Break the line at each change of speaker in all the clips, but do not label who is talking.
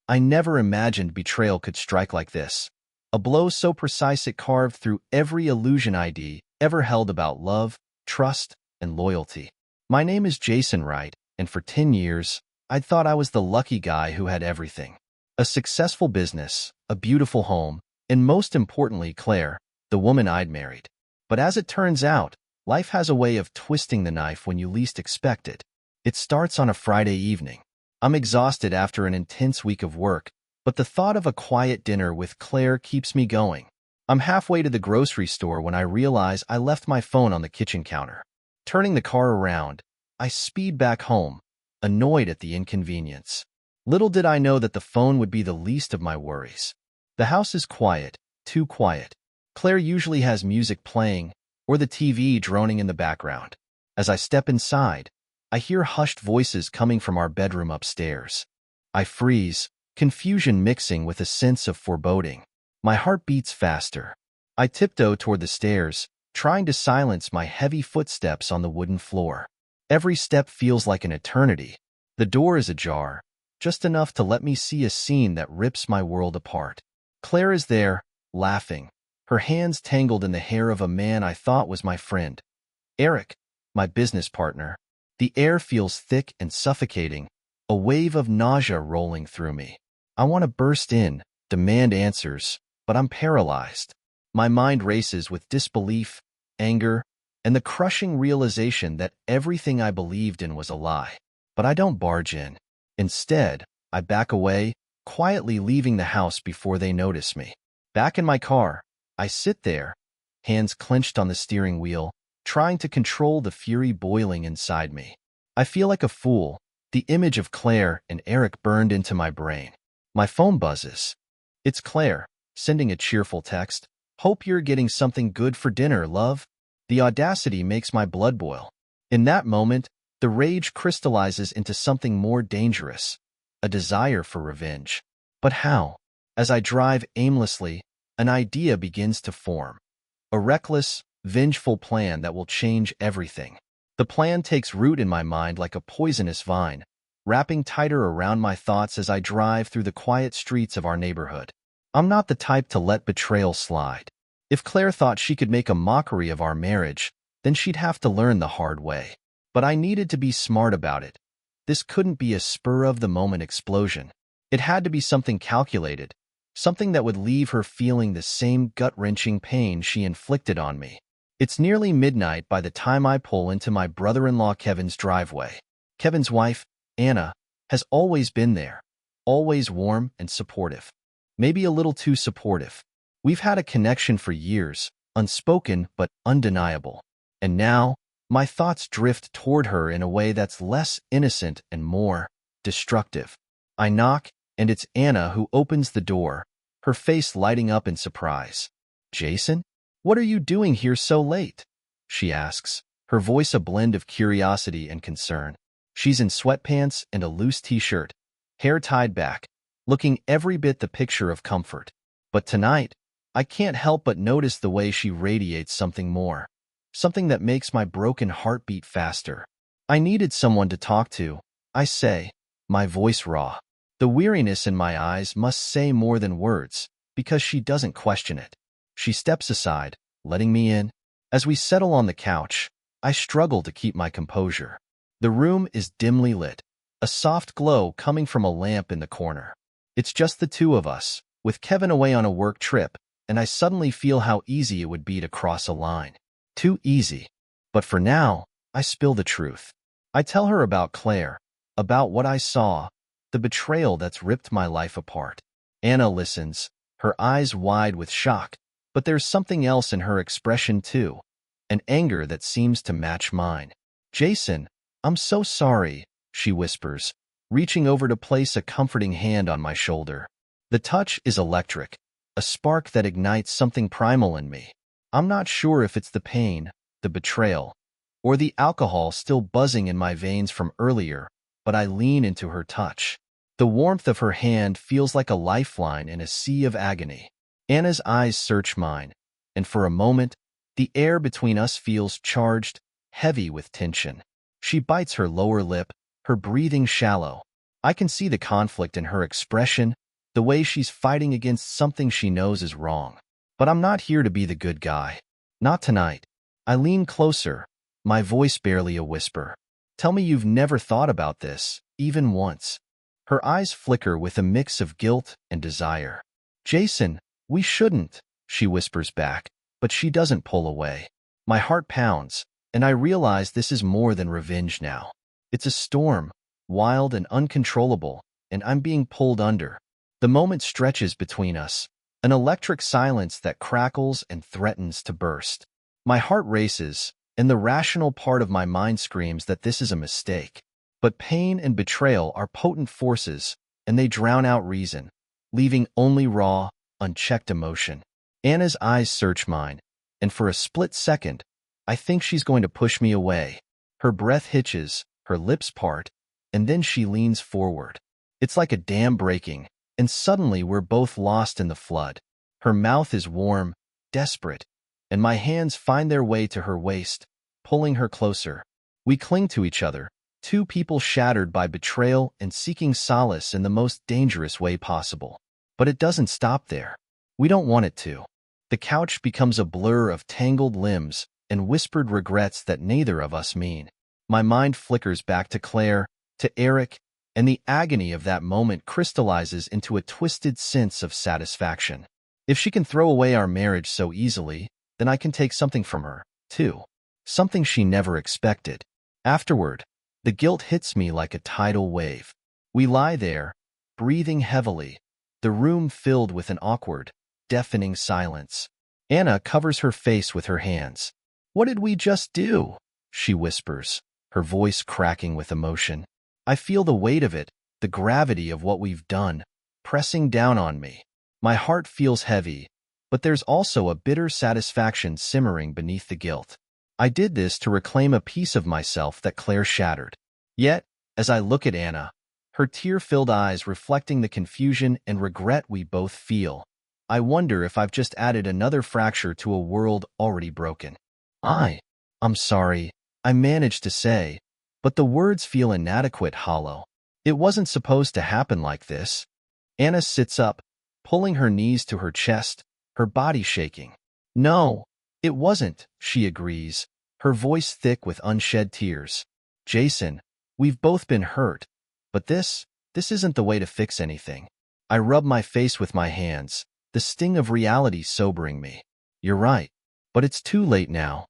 I never imagined betrayal could strike like this. A blow so precise it carved through every illusion I'd ever held about love, trust, and loyalty. My name is Jason Wright, and for 10 years, I'd thought I was the lucky guy who had everything. A successful business, a beautiful home, and most importantly, Claire, the woman I'd married. But as it turns out, life has a way of twisting the knife when you least expect it. It starts on a Friday evening. I'm exhausted after an intense week of work, but the thought of a quiet dinner with Claire keeps me going. I'm halfway to the grocery store when I realize I left my phone on the kitchen counter. Turning the car around, I speed back home, annoyed at the inconvenience. Little did I know that the phone would be the least of my worries. The house is quiet, too quiet. Claire usually has music playing, or the TV droning in the background. As I step inside, I hear hushed voices coming from our bedroom upstairs. I freeze, confusion mixing with a sense of foreboding. My heart beats faster. I tiptoe toward the stairs, trying to silence my heavy footsteps on the wooden floor. Every step feels like an eternity. The door is ajar, just enough to let me see a scene that rips my world apart. Claire is there, laughing, her hands tangled in the hair of a man I thought was my friend. Eric, my business partner. The air feels thick and suffocating, a wave of nausea rolling through me. I want to burst in, demand answers, but I'm paralyzed. My mind races with disbelief, anger, and the crushing realization that everything I believed in was a lie. But I don't barge in. Instead, I back away, quietly leaving the house before they notice me. Back in my car, I sit there, hands clenched on the steering wheel, trying to control the fury boiling inside me. I feel like a fool. The image of Claire and Eric burned into my brain. My phone buzzes. It's Claire, sending a cheerful text. "Hope you're getting something good for dinner, love." The audacity makes my blood boil. In that moment, the rage crystallizes into something more dangerous, a desire for revenge. But how? As I drive aimlessly, an idea begins to form. A reckless, vengeful plan that will change everything. The plan takes root in my mind like a poisonous vine, wrapping tighter around my thoughts as I drive through the quiet streets of our neighborhood. I'm not the type to let betrayal slide. If Claire thought she could make a mockery of our marriage, then she'd have to learn the hard way. But I needed to be smart about it. This couldn't be a spur-of-the-moment explosion. It had to be something calculated, something that would leave her feeling the same gut-wrenching pain she inflicted on me. It's nearly midnight by the time I pull into my brother-in-law Kevin's driveway. Kevin's wife, Anna, has always been there, always warm and supportive. Maybe a little too supportive. We've had a connection for years, unspoken but undeniable. And now, my thoughts drift toward her in a way that's less innocent and more destructive. I knock, and it's Anna who opens the door, her face lighting up in surprise. "Jason? What are you doing here so late?" she asks, her voice a blend of curiosity and concern. She's in sweatpants and a loose t-shirt, hair tied back, looking every bit the picture of comfort. But tonight, I can't help but notice the way she radiates something more, something that makes my broken heart beat faster. "I needed someone to talk to," I say, my voice raw. The weariness in my eyes must say more than words, because she doesn't question it. She steps aside, letting me in. As we settle on the couch, I struggle to keep my composure. The room is dimly lit, a soft glow coming from a lamp in the corner. It's just the two of us, with Kevin away on a work trip, and I suddenly feel how easy it would be to cross a line. Too easy. But for now, I spill the truth. I tell her about Claire, about what I saw, the betrayal that's ripped my life apart. Anna listens, her eyes wide with shock, but there's something else in her expression too, an anger that seems to match mine. "Jason, I'm so sorry," she whispers, reaching over to place a comforting hand on my shoulder. The touch is electric, a spark that ignites something primal in me. I'm not sure if it's the pain, the betrayal, or the alcohol still buzzing in my veins from earlier, but I lean into her touch. The warmth of her hand feels like a lifeline in a sea of agony. Anna's eyes search mine, and for a moment, the air between us feels charged, heavy with tension. She bites her lower lip, her breathing shallow. I can see the conflict in her expression, the way she's fighting against something she knows is wrong. But I'm not here to be the good guy. Not tonight. I lean closer, my voice barely a whisper. Tell me you've never thought about this, even once. Her eyes flicker with a mix of guilt and desire. Jason, we shouldn't, she whispers back, but she doesn't pull away. My heart pounds, and I realize this is more than revenge now. It's a storm, wild and uncontrollable, and I'm being pulled under. The moment stretches between us, an electric silence that crackles and threatens to burst. My heart races, and the rational part of my mind screams that this is a mistake. But pain and betrayal are potent forces, and they drown out reason, leaving only raw, unchecked emotion. Anna's eyes search mine, and for a split second, I think she's going to push me away. Her breath hitches, her lips part, and then she leans forward. It's like a dam breaking, and suddenly we're both lost in the flood. Her mouth is warm, desperate, and my hands find their way to her waist, pulling her closer. We cling to each other, two people shattered by betrayal and seeking solace in the most dangerous way possible. But it doesn't stop there. We don't want it to. The couch becomes a blur of tangled limbs and whispered regrets that neither of us mean. My mind flickers back to Claire, to Eric, and the agony of that moment crystallizes into a twisted sense of satisfaction. If she can throw away our marriage so easily, then I can take something from her, too. Something she never expected. Afterward, the guilt hits me like a tidal wave. We lie there, breathing heavily, the room filled with an awkward, deafening silence. Anna covers her face with her hands. "What did we just do?" she whispers, her voice cracking with emotion. I feel the weight of it, the gravity of what we've done, pressing down on me. My heart feels heavy, but there's also a bitter satisfaction simmering beneath the guilt. I did this to reclaim a piece of myself that Claire shattered. Yet, as I look at Anna, her tear-filled eyes reflecting the confusion and regret we both feel, I wonder if I've just added another fracture to a world already broken. I'm sorry, I managed to say, but the words feel inadequate, hollow. It wasn't supposed to happen like this. Anna sits up, pulling her knees to her chest, her body shaking. No, it wasn't, she agrees, her voice thick with unshed tears. Jason, we've both been hurt, but this isn't the way to fix anything. I rub my face with my hands, the sting of reality sobering me. You're right, but it's too late now.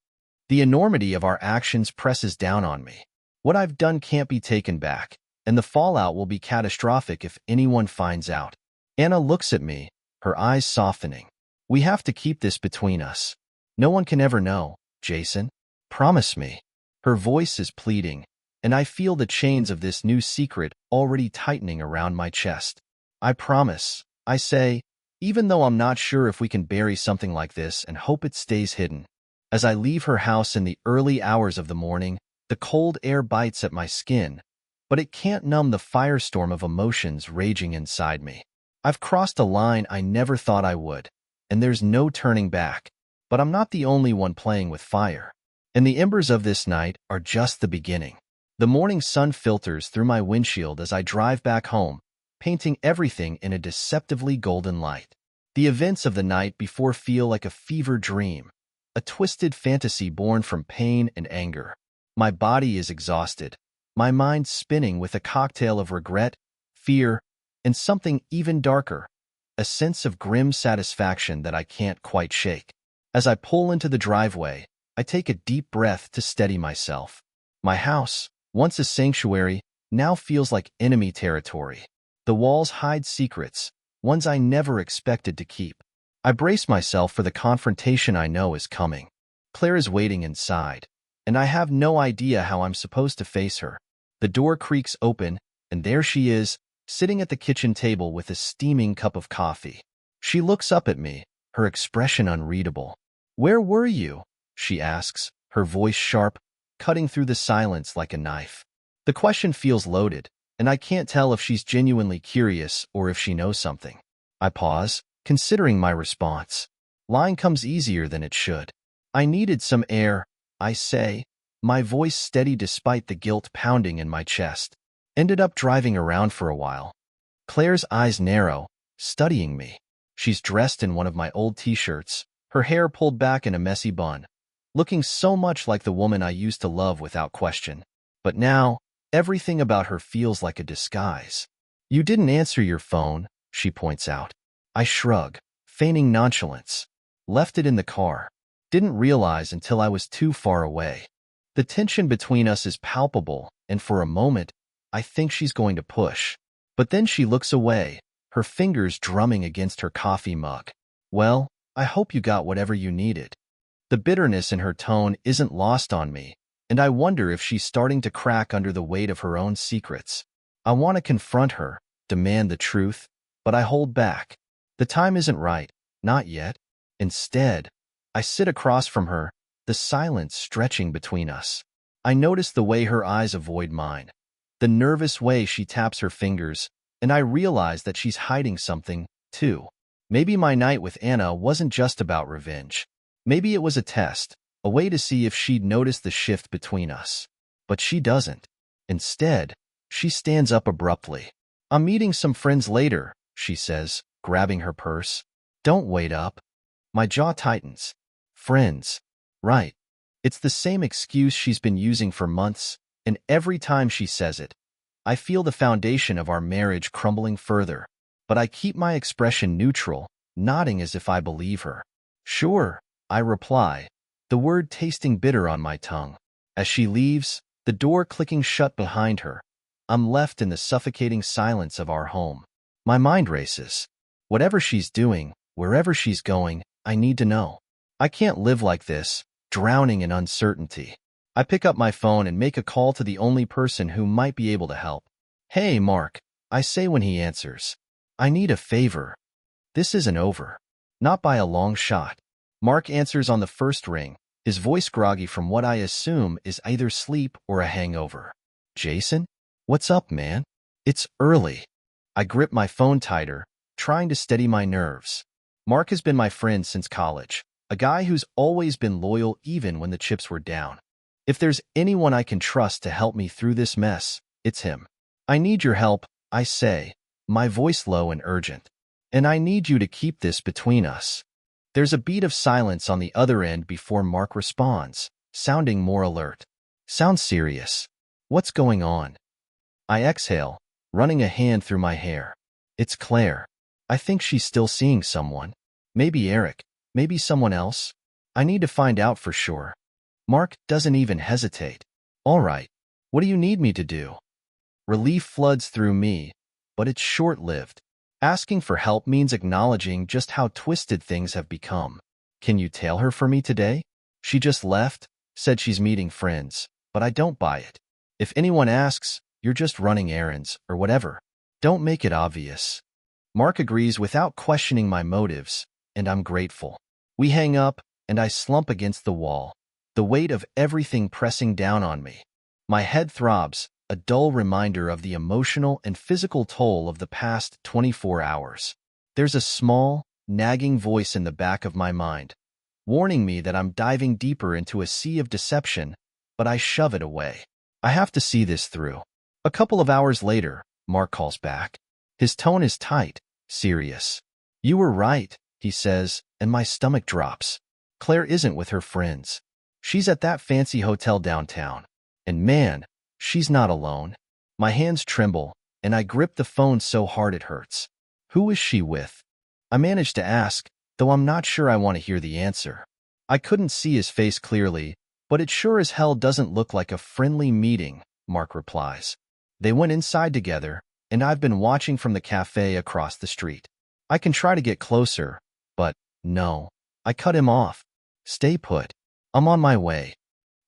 The enormity of our actions presses down on me. What I've done can't be taken back, and the fallout will be catastrophic if anyone finds out. Anna looks at me, her eyes softening. We have to keep this between us. No one can ever know, Jason. Promise me. Her voice is pleading, and I feel the chains of this new secret already tightening around my chest. I promise, I say, even though I'm not sure if we can bury something like this and hope it stays hidden. As I leave her house in the early hours of the morning, the cold air bites at my skin, but it can't numb the firestorm of emotions raging inside me. I've crossed a line I never thought I would, and there's no turning back. But I'm not the only one playing with fire. And the embers of this night are just the beginning. The morning sun filters through my windshield as I drive back home, painting everything in a deceptively golden light. The events of the night before feel like a fever dream, a twisted fantasy born from pain and anger. My body is exhausted, my mind spinning with a cocktail of regret, fear, and something even darker, a sense of grim satisfaction that I can't quite shake. As I pull into the driveway, I take a deep breath to steady myself. My house, once a sanctuary, now feels like enemy territory. The walls hide secrets, ones I never expected to keep. I brace myself for the confrontation I know is coming. Claire is waiting inside, and I have no idea how I'm supposed to face her. The door creaks open, and there she is, sitting at the kitchen table with a steaming cup of coffee. She looks up at me, her expression unreadable. "Where were you?" she asks, her voice sharp, cutting through the silence like a knife. The question feels loaded, and I can't tell if she's genuinely curious or if she knows something. I pause, considering my response. Lying comes easier than it should. I needed some air, I say, my voice steady despite the guilt pounding in my chest. Ended up driving around for a while. Claire's eyes narrow, studying me. She's dressed in one of my old t-shirts, her hair pulled back in a messy bun, looking so much like the woman I used to love without question. But now, everything about her feels like a disguise. You didn't answer your phone, she points out. I shrug, feigning nonchalance. Left it in the car. Didn't realize until I was too far away. The tension between us is palpable, and for a moment, I think she's going to push. But then she looks away, her fingers drumming against her coffee mug. Well, I hope you got whatever you needed. The bitterness in her tone isn't lost on me, and I wonder if she's starting to crack under the weight of her own secrets. I want to confront her, demand the truth, but I hold back. The time isn't right, not yet. Instead, I sit across from her, the silence stretching between us. I notice the way her eyes avoid mine, the nervous way she taps her fingers, and I realize that she's hiding something, too. Maybe my night with Anna wasn't just about revenge. Maybe it was a test, a way to see if she'd noticed the shift between us. But she doesn't. Instead, she stands up abruptly. I'm meeting some friends later, she says, grabbing her purse. Don't wait up. My jaw tightens. Friends. Right. It's the same excuse she's been using for months, and every time she says it, I feel the foundation of our marriage crumbling further. But I keep my expression neutral, nodding as if I believe her. Sure, I reply, the word tasting bitter on my tongue. As she leaves, the door clicking shut behind her, I'm left in the suffocating silence of our home. My mind races. Whatever she's doing, wherever she's going, I need to know. I can't live like this, drowning in uncertainty. I pick up my phone and make a call to the only person who might be able to help. Hey, Mark, I say when he answers. I need a favor. This isn't over. Not by a long shot. Mark answers on the first ring, his voice groggy from what I assume is either sleep or a hangover. Jason? What's up, man? It's early. I grip my phone tighter, trying to steady my nerves. Mark has been my friend since college, a guy who's always been loyal even when the chips were down. If there's anyone I can trust to help me through this mess, it's him. I need your help, I say, my voice low and urgent. And I need you to keep this between us. There's a beat of silence on the other end before Mark responds, sounding more alert. Sounds serious. What's going on? I exhale, running a hand through my hair. It's Claire. I think she's still seeing someone. Maybe Eric, maybe someone else. I need to find out for sure. Mark doesn't even hesitate. All right, what do you need me to do? Relief floods through me, but it's short-lived. Asking for help means acknowledging just how twisted things have become. Can you tail her for me today? She just left, said she's meeting friends, but I don't buy it. If anyone asks, you're just running errands, or whatever. Don't make it obvious. Mark agrees without questioning my motives, and I'm grateful. We hang up, and I slump against the wall, the weight of everything pressing down on me. My head throbs, a dull reminder of the emotional and physical toll of the past 24 hours. There's a small, nagging voice in the back of my mind, warning me that I'm diving deeper into a sea of deception, but I shove it away. I have to see this through. A couple of hours later, Mark calls back. His tone is tight, serious. You were right, he says, and my stomach drops. Claire isn't with her friends. She's at that fancy hotel downtown. And man, she's not alone. My hands tremble, and I grip the phone so hard it hurts. Who is she with? I manage to ask, though I'm not sure I want to hear the answer. I couldn't see his face clearly, but it sure as hell doesn't look like a friendly meeting, Mark replies. They went inside together, and I've been watching from the cafe across the street. I can try to get closer, but no. I cut him off. Stay put. I'm on my way.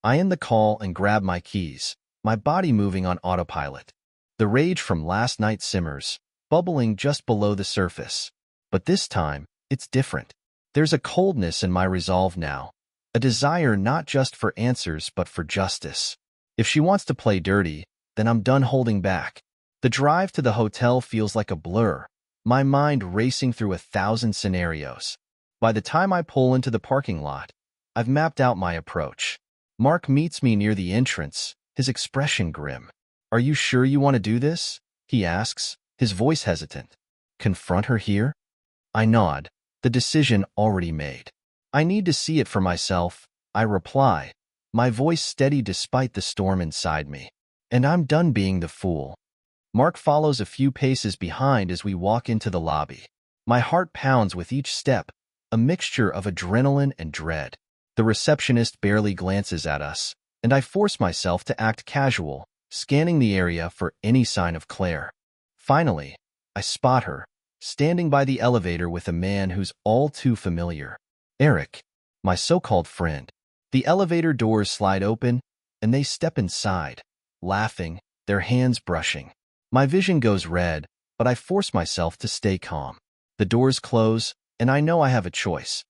I end the call and grab my keys, my body moving on autopilot. The rage from last night simmers, bubbling just below the surface. But this time, it's different. There's a coldness in my resolve now, a desire not just for answers but for justice. If she wants to play dirty, then I'm done holding back. The drive to the hotel feels like a blur, my mind racing through 1,000 scenarios. By the time I pull into the parking lot, I've mapped out my approach. Mark meets me near the entrance, his expression grim. Are you sure you want to do this? He asks, his voice hesitant. Confront her here? I nod, the decision already made. I need to see it for myself, I reply, my voice steady despite the storm inside me. And I'm done being the fool. Mark follows a few paces behind as we walk into the lobby. My heart pounds with each step, a mixture of adrenaline and dread. The receptionist barely glances at us, and I force myself to act casual, scanning the area for any sign of Claire. Finally, I spot her, standing by the elevator with a man who's all too familiar. Eric, my so-called friend. The elevator doors slide open, and they step inside, laughing, their hands brushing. My vision goes red, but I force myself to stay calm. The doors close, and I know I have a choice.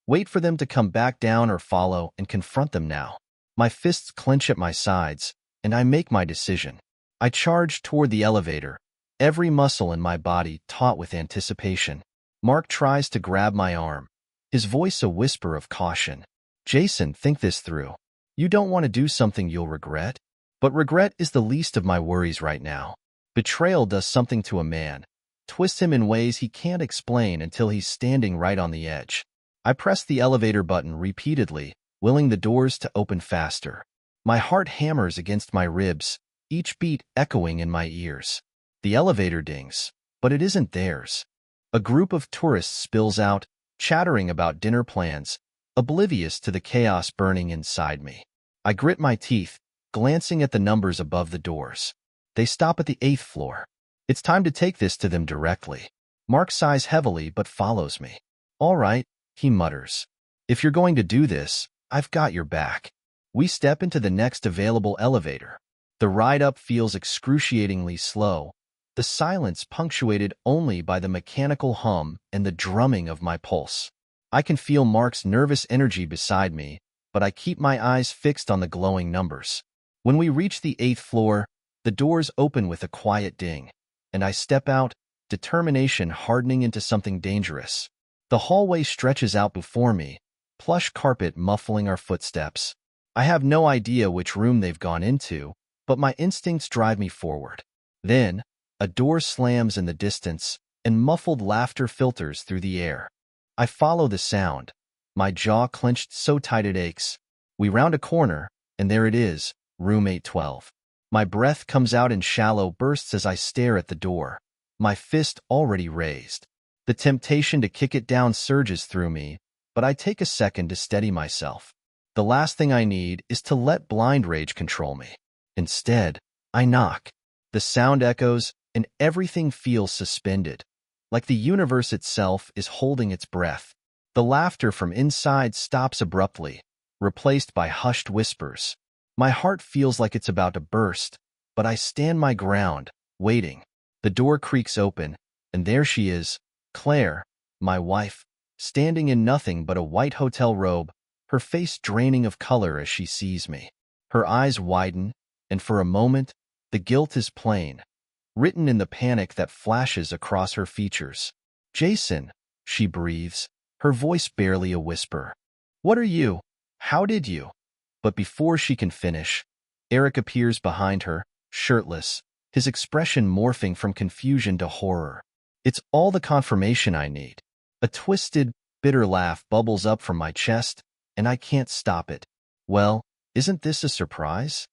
Wait for them to come back down or follow and confront them now. My fists clench at my sides, and I make my decision. I charge toward the elevator, every muscle in my body taut with anticipation. Mark tries to grab my arm, his voice a whisper of caution. Jason, think this through. You don't want to do something you'll regret? But regret is the least of my worries right now. Betrayal does something to a man, twists him in ways he can't explain until he's standing right on the edge. I press the elevator button repeatedly, willing the doors to open faster. My heart hammers against my ribs, each beat echoing in my ears. The elevator dings, but it isn't theirs. A group of tourists spills out, chattering about dinner plans, oblivious to the chaos burning inside me. I grit my teeth, glancing at the numbers above the doors. They stop at the 8th floor. It's time to take this to them directly. Mark sighs heavily but follows me. All right, he mutters. If you're going to do this, I've got your back. We step into the next available elevator. The ride up feels excruciatingly slow, the silence punctuated only by the mechanical hum and the drumming of my pulse. I can feel Mark's nervous energy beside me, but I keep my eyes fixed on the glowing numbers. When we reach the 8th floor, the doors open with a quiet ding, and I step out, determination hardening into something dangerous. The hallway stretches out before me, plush carpet muffling our footsteps. I have no idea which room they've gone into, but my instincts drive me forward. Then, a door slams in the distance, and muffled laughter filters through the air. I follow the sound, my jaw clenched so tight it aches. We round a corner, and there it is, room 812. My breath comes out in shallow bursts as I stare at the door, my fist already raised. The temptation to kick it down surges through me, but I take a second to steady myself. The last thing I need is to let blind rage control me. Instead, I knock. The sound echoes, and everything feels suspended, like the universe itself is holding its breath. The laughter from inside stops abruptly, replaced by hushed whispers. My heart feels like it's about to burst, but I stand my ground, waiting. The door creaks open, and there she is, Claire, my wife, standing in nothing but a white hotel robe, her face draining of color as she sees me. Her eyes widen, and for a moment, the guilt is plain, written in the panic that flashes across her features. Jason, she breathes, her voice barely a whisper. What are you? How did you? But before she can finish, Eric appears behind her, shirtless, his expression morphing from confusion to horror. It's all the confirmation I need. A twisted, bitter laugh bubbles up from my chest, and I can't stop it. Well, isn't this a surprise?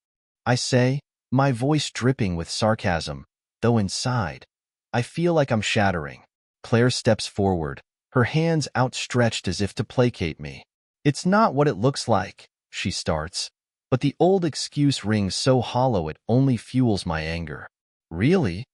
I say, my voice dripping with sarcasm, though inside, I feel like I'm shattering. Claire steps forward, her hands outstretched as if to placate me. It's not what it looks like, she starts, but the old excuse rings so hollow it only fuels my anger. Really?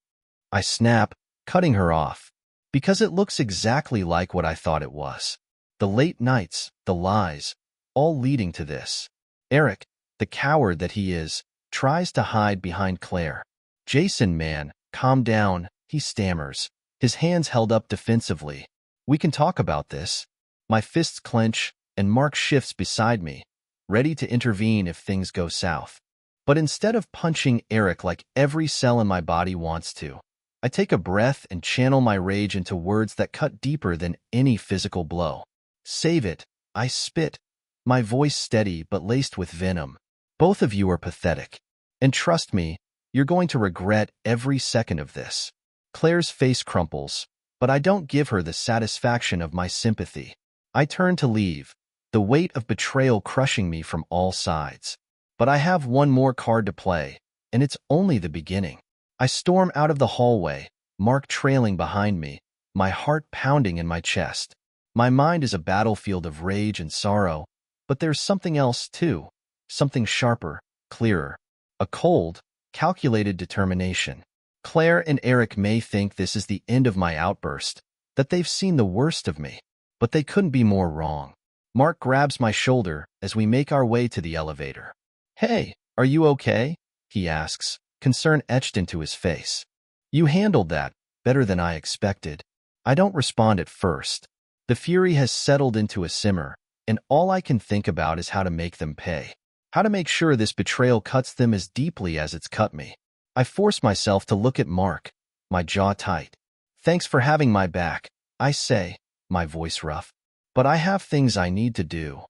I snap, cutting her off. Because it looks exactly like what I thought it was. The late nights, the lies, all leading to this. Eric, the coward that he is, tries to hide behind Claire. Jason, man, calm down, he stammers, his hands held up defensively. We can talk about this. My fists clench, and Mark shifts beside me, ready to intervene if things go south. But instead of punching Eric like every cell in my body wants to, I take a breath and channel my rage into words that cut deeper than any physical blow. Save it, I spit, my voice steady but laced with venom. Both of you are pathetic. And trust me, You're going to regret every second of this. Claire's face crumples, but I don't give her the satisfaction of my sympathy. I turn to leave, the weight of betrayal crushing me from all sides. But I have one more card to play, and it's only the beginning. I storm out of the hallway, Mark trailing behind me, my heart pounding in my chest. My mind is a battlefield of rage and sorrow, but there's something else too, something sharper, clearer. A cold, calculated determination. Claire and Eric may think this is the end of my outburst, that they've seen the worst of me, but they couldn't be more wrong. Mark grabs my shoulder as we make our way to the elevator. "Hey, are you okay?" he asks, concern etched into his face. "You handled that better than I expected." I don't respond at first. The fury has settled into a simmer, and all I can think about is how to make them pay. How to make sure this betrayal cuts them as deeply as it's cut me. I force myself to look at Mark, my jaw tight. "Thanks for having my back," I say, my voice rough. "But I have things I need to do."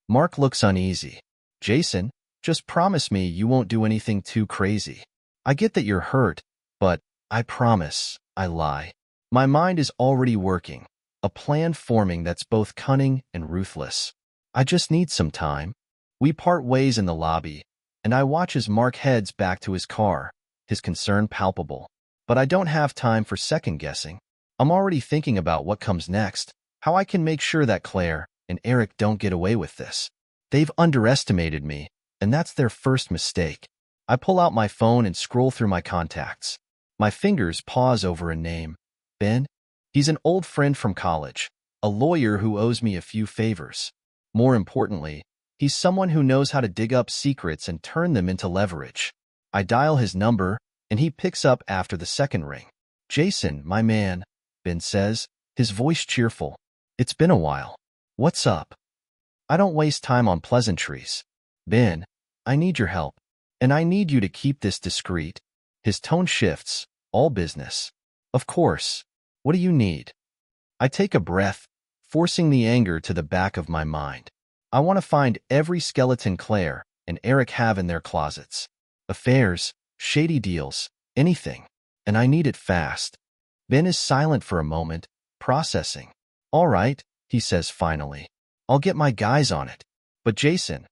Mark looks uneasy. "Jason, just promise me you won't do anything too crazy. I get that you're hurt, but I promise," I lie. My mind is already working, a plan forming that's both cunning and ruthless. I just need some time. We part ways in the lobby, and I watch as Mark heads back to his car, his concern palpable. But I don't have time for second-guessing. I'm already thinking about what comes next, how I can make sure that Claire and Eric don't get away with this. They've underestimated me, and that's their first mistake. I pull out my phone and scroll through my contacts. My fingers pause over a name. Ben? He's an old friend from college, a lawyer who owes me a few favors. More importantly, he's someone who knows how to dig up secrets and turn them into leverage. I dial his number, and he picks up after the second ring. "Jason, my man," Ben says, his voice cheerful. "It's been a while. What's up?" I don't waste time on pleasantries. "Ben, I need your help, and I need you to keep this discreet." His tone shifts, all business. "Of course. What do you need?" I take a breath, forcing the anger to the back of my mind. I want to find every skeleton Claire and Eric have in their closets. Affairs, shady deals, anything. And I need it fast. Ben is silent for a moment, processing. "All right," he says finally. "I'll get my guys on it. But Jason,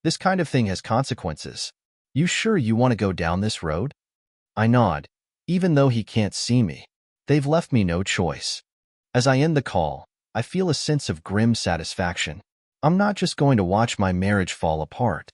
this kind of thing has consequences. You sure you want to go down this road?" I nod, even though he can't see me. They've left me no choice. As I end the call, I feel a sense of grim satisfaction. I'm not just going to watch my marriage fall apart.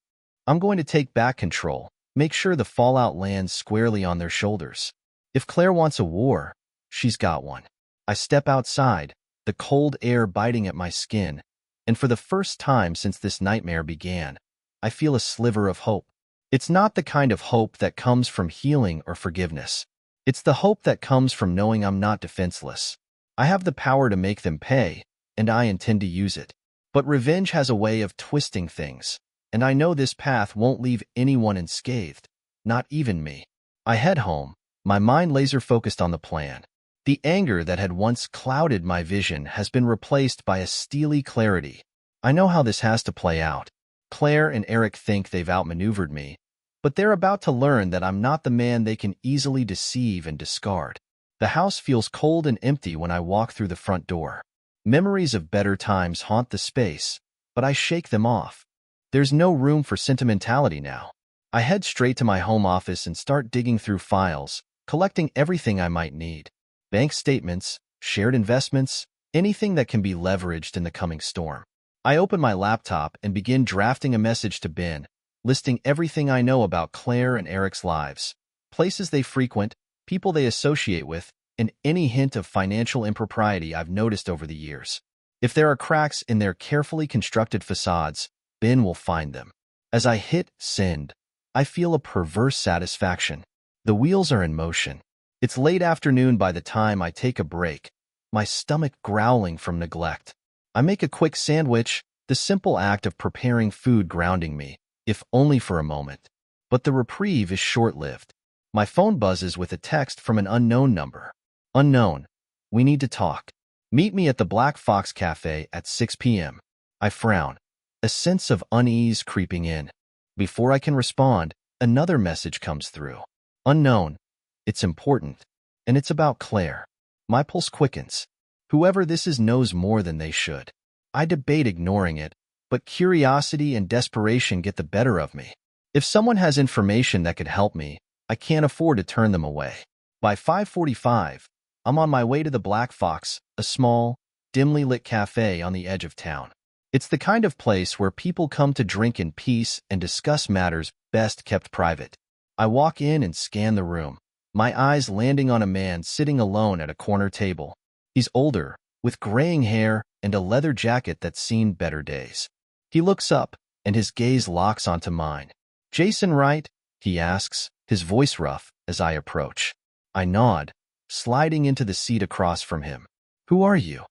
I'm going to take back control, make sure the fallout lands squarely on their shoulders. If Claire wants a war, she's got one. I step outside, the cold air biting at my skin, and for the first time since this nightmare began, I feel a sliver of hope. It's not the kind of hope that comes from healing or forgiveness. It's the hope that comes from knowing I'm not defenseless. I have the power to make them pay, and I intend to use it. But revenge has a way of twisting things, and I know this path won't leave anyone unscathed, not even me. I head home, my mind laser-focused on the plan. The anger that had once clouded my vision has been replaced by a steely clarity. I know how this has to play out. Claire and Eric think they've outmaneuvered me, but they're about to learn that I'm not the man they can easily deceive and discard. The house feels cold and empty when I walk through the front door. Memories of better times haunt the space, but I shake them off. There's no room for sentimentality now. I head straight to my home office and start digging through files, collecting everything I might need. Bank statements, shared investments, anything that can be leveraged in the coming storm. I open my laptop and begin drafting a message to Ben, listing everything I know about Claire and Eric's lives, places they frequent, people they associate with, and any hint of financial impropriety I've noticed over the years. If there are cracks in their carefully constructed facades, Ben will find them. As I hit send, I feel a perverse satisfaction. The wheels are in motion. It's late afternoon by the time I take a break, my stomach growling from neglect. I make a quick sandwich, the simple act of preparing food grounding me, if only for a moment. But the reprieve is short-lived. My phone buzzes with a text from an unknown number. "Unknown. We need to talk. Meet me at the Black Fox Cafe at 6 p.m. I frown, a sense of unease creeping in. Before I can respond, another message comes through. Unknown. It's important. And it's about Claire. My pulse quickens. Whoever this is knows more than they should. I debate ignoring it, but curiosity and desperation get the better of me. If someone has information that could help me, I can't afford to turn them away. By 5:45, I'm on my way to the Black Fox, a small, dimly lit cafe on the edge of town. It's the kind of place where people come to drink in peace and discuss matters best kept private. I walk in and scan the room, my eyes landing on a man sitting alone at a corner table. He's older, with graying hair and a leather jacket that's seen better days. He looks up, and his gaze locks onto mine. "Jason Wright?" he asks, his voice rough, as I approach. I nod, sliding into the seat across from him. "Who are you?"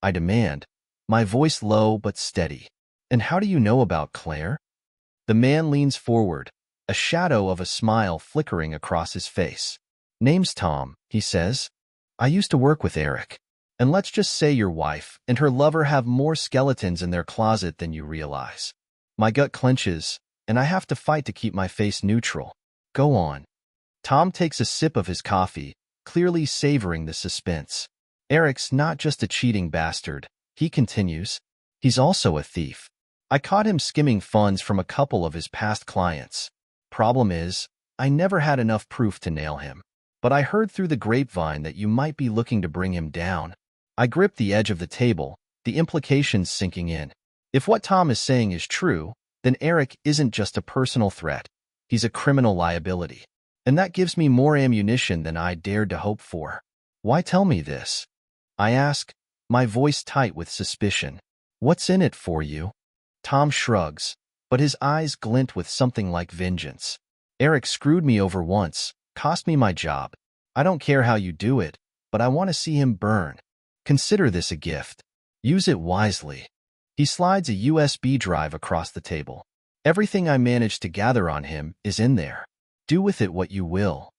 I demand, my voice low but steady. "And how do you know about Claire?" The man leans forward, a shadow of a smile flickering across his face. "Name's Tom," he says. "I used to work with Eric. And let's just say your wife and her lover have more skeletons in their closet than you realize." My gut clenches, and I have to fight to keep my face neutral. "Go on." Tom takes a sip of his coffee, clearly savoring the suspense. "Eric's not just a cheating bastard," he continues. "He's also a thief. I caught him skimming funds from a couple of his past clients. Problem is, I never had enough proof to nail him. But I heard through the grapevine that you might be looking to bring him down." I grip the edge of the table, the implications sinking in. If what Tom is saying is true, then Eric isn't just a personal threat. He's a criminal liability. And that gives me more ammunition than I dared to hope for. "Why tell me this?" I ask, my voice tight with suspicion. "What's in it for you?" Tom shrugs, but his eyes glint with something like vengeance. "Eric screwed me over once, cost me my job. I don't care how you do it, but I want to see him burn. Consider this a gift. Use it wisely." He slides a USB drive across the table. "Everything I managed to gather on him is in there. Do with it what you will."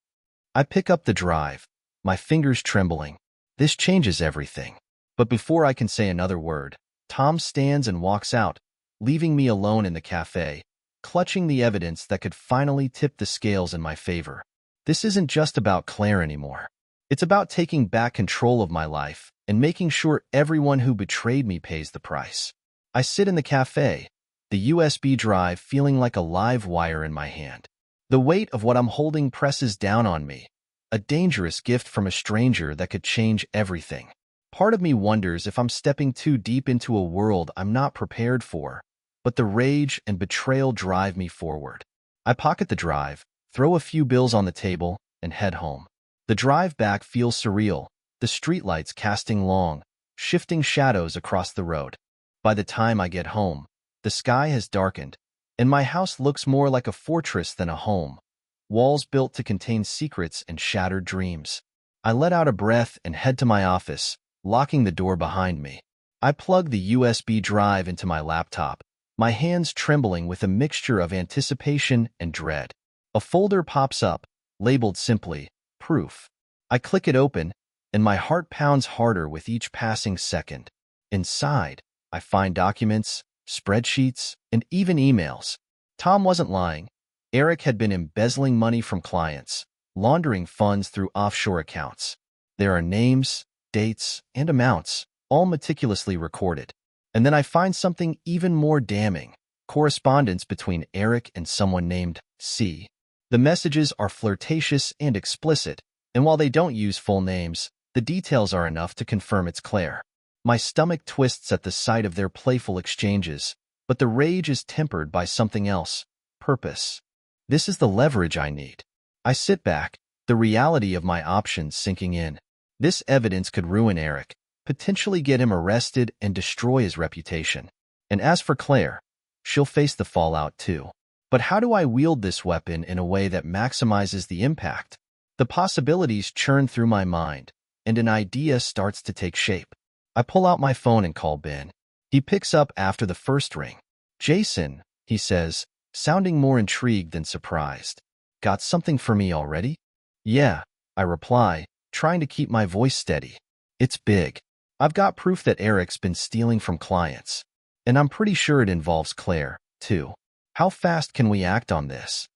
I pick up the drive, my fingers trembling. This changes everything. But before I can say another word, Tom stands and walks out, leaving me alone in the cafe, clutching the evidence that could finally tip the scales in my favor. This isn't just about Claire anymore. It's about taking back control of my life and making sure everyone who betrayed me pays the price. I sit in the cafe, the USB drive feeling like a live wire in my hand. The weight of what I'm holding presses down on me, a dangerous gift from a stranger that could change everything. Part of me wonders if I'm stepping too deep into a world I'm not prepared for, but the rage and betrayal drive me forward. I pocket the drive, throw a few bills on the table, and head home. The drive back feels surreal, the streetlights casting long, shifting shadows across the road. By the time I get home, the sky has darkened, and my house looks more like a fortress than a home, walls built to contain secrets and shattered dreams. I let out a breath and head to my office, locking the door behind me. I plug the USB drive into my laptop, my hands trembling with a mixture of anticipation and dread. A folder pops up, labeled simply, "Proof." I click it open, and my heart pounds harder with each passing second. Inside, I find documents, spreadsheets, and even emails. Tom wasn't lying. Eric had been embezzling money from clients, laundering funds through offshore accounts. There are names, dates, and amounts, all meticulously recorded. And then I find something even more damning: correspondence between Eric and someone named C. The messages are flirtatious and explicit, and while they don't use full names, the details are enough to confirm it's Claire. My stomach twists at the sight of their playful exchanges, but the rage is tempered by something else: purpose. This is the leverage I need. I sit back, the reality of my options sinking in. This evidence could ruin Eric, potentially get him arrested and destroy his reputation. And as for Claire, she'll face the fallout too. But how do I wield this weapon in a way that maximizes the impact? The possibilities churn through my mind, and an idea starts to take shape. I pull out my phone and call Ben. He picks up after the first ring. "Jason," he says, sounding more intrigued than surprised. "Got something for me already?" "Yeah," I reply, trying to keep my voice steady. "It's big. I've got proof that Eric's been stealing from clients. And I'm pretty sure it involves Claire, too. How fast can we act on this?"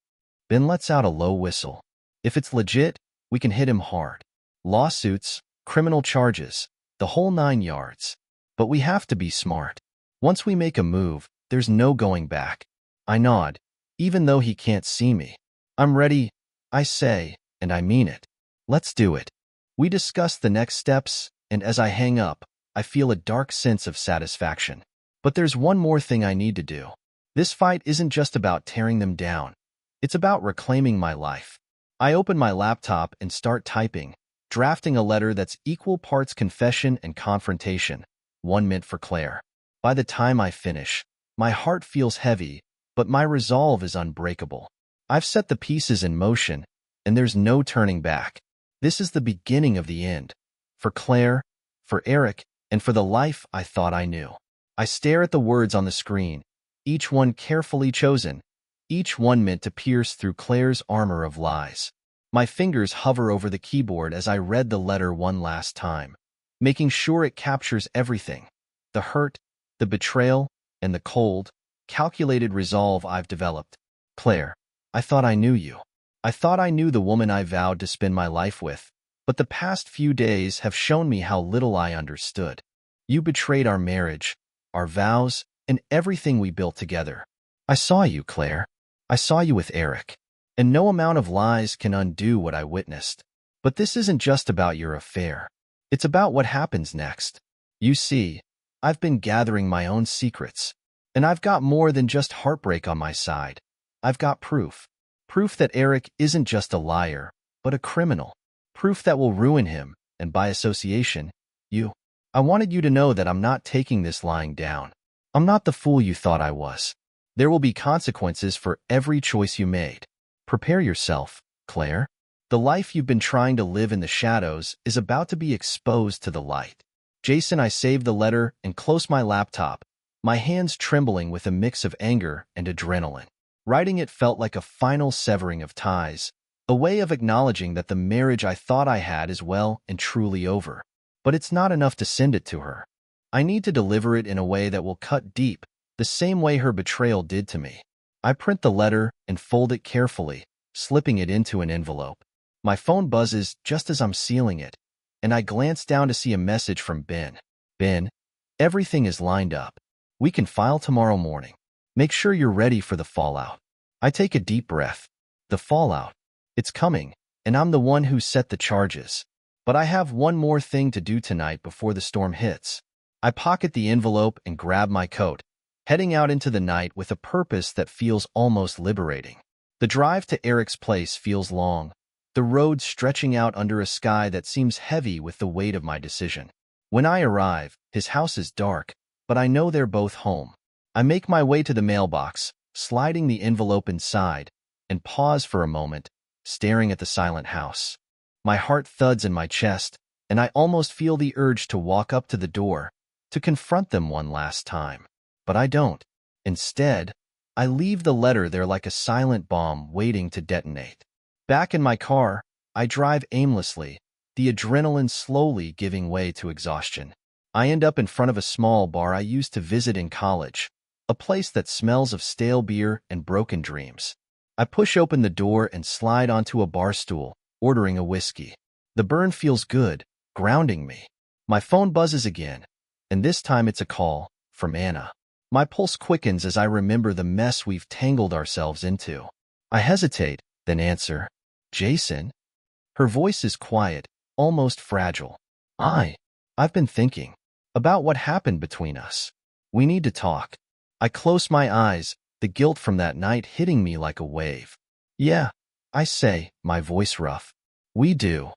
Ben lets out a low whistle. If it's legit, we can hit him hard. Lawsuits, criminal charges, the whole 9 yards. But we have to be smart. Once we make a move, there's no going back. I nod, even though he can't see me. I'm ready, I say, and I mean it. Let's do it. We discuss the next steps, and as I hang up, I feel a dark sense of satisfaction. But there's one more thing I need to do. This fight isn't just about tearing them down. It's about reclaiming my life. I open my laptop and start typing, drafting a letter that's equal parts confession and confrontation, one meant for Claire. By the time I finish, my heart feels heavy, but my resolve is unbreakable. I've set the pieces in motion, and there's no turning back. This is the beginning of the end. For Claire, for Eric, and for the life I thought I knew. I stare at the words on the screen, each one carefully chosen, each one meant to pierce through Claire's armor of lies. My fingers hover over the keyboard as I read the letter one last time, making sure it captures everything: the hurt, the betrayal, and the cold, calculated resolve I've developed. Claire, I thought I knew you. I thought I knew the woman I vowed to spend my life with, but the past few days have shown me how little I understood. You betrayed our marriage, our vows, and everything we built together. I saw you, Claire. I saw you with Eric. And no amount of lies can undo what I witnessed. But this isn't just about your affair. It's about what happens next. You see, I've been gathering my own secrets. And I've got more than just heartbreak on my side. I've got proof. Proof that Eric isn't just a liar, but a criminal. Proof that will ruin him, and by association, you. I wanted you to know that I'm not taking this lying down. I'm not the fool you thought I was. There will be consequences for every choice you made. Prepare yourself, Claire. The life you've been trying to live in the shadows is about to be exposed to the light. Jason, I saved the letter and closed my laptop, my hands trembling with a mix of anger and adrenaline. Writing it felt like a final severing of ties, a way of acknowledging that the marriage I thought I had is well and truly over. But it's not enough to send it to her. I need to deliver it in a way that will cut deep, the same way her betrayal did to me. I print the letter and fold it carefully, slipping it into an envelope. My phone buzzes just as I'm sealing it, and I glance down to see a message from Ben. Ben, everything is lined up. We can file tomorrow morning. Make sure you're ready for the fallout. I take a deep breath. The fallout. It's coming, and I'm the one who set the charges. But I have one more thing to do tonight before the storm hits. I pocket the envelope and grab my coat, heading out into the night with a purpose that feels almost liberating. The drive to Eric's place feels long, the road stretching out under a sky that seems heavy with the weight of my decision. When I arrive, his house is dark, but I know they're both home. I make my way to the mailbox, sliding the envelope inside, and pause for a moment, staring at the silent house. My heart thuds in my chest, and I almost feel the urge to walk up to the door, to confront them one last time. But I don't. Instead, I leave the letter there like a silent bomb waiting to detonate. Back in my car, I drive aimlessly, the adrenaline slowly giving way to exhaustion. I end up in front of a small bar I used to visit in college, a place that smells of stale beer and broken dreams. I push open the door and slide onto a bar stool, ordering a whiskey. The burn feels good, grounding me. My phone buzzes again, and this time it's a call from Anna. My pulse quickens as I remember the mess we've tangled ourselves into. I hesitate, then answer. Jason? Her voice is quiet, almost fragile. I've been thinking about what happened between us. We need to talk. I close my eyes, the guilt from that night hitting me like a wave. Yeah, I say, my voice rough. We do.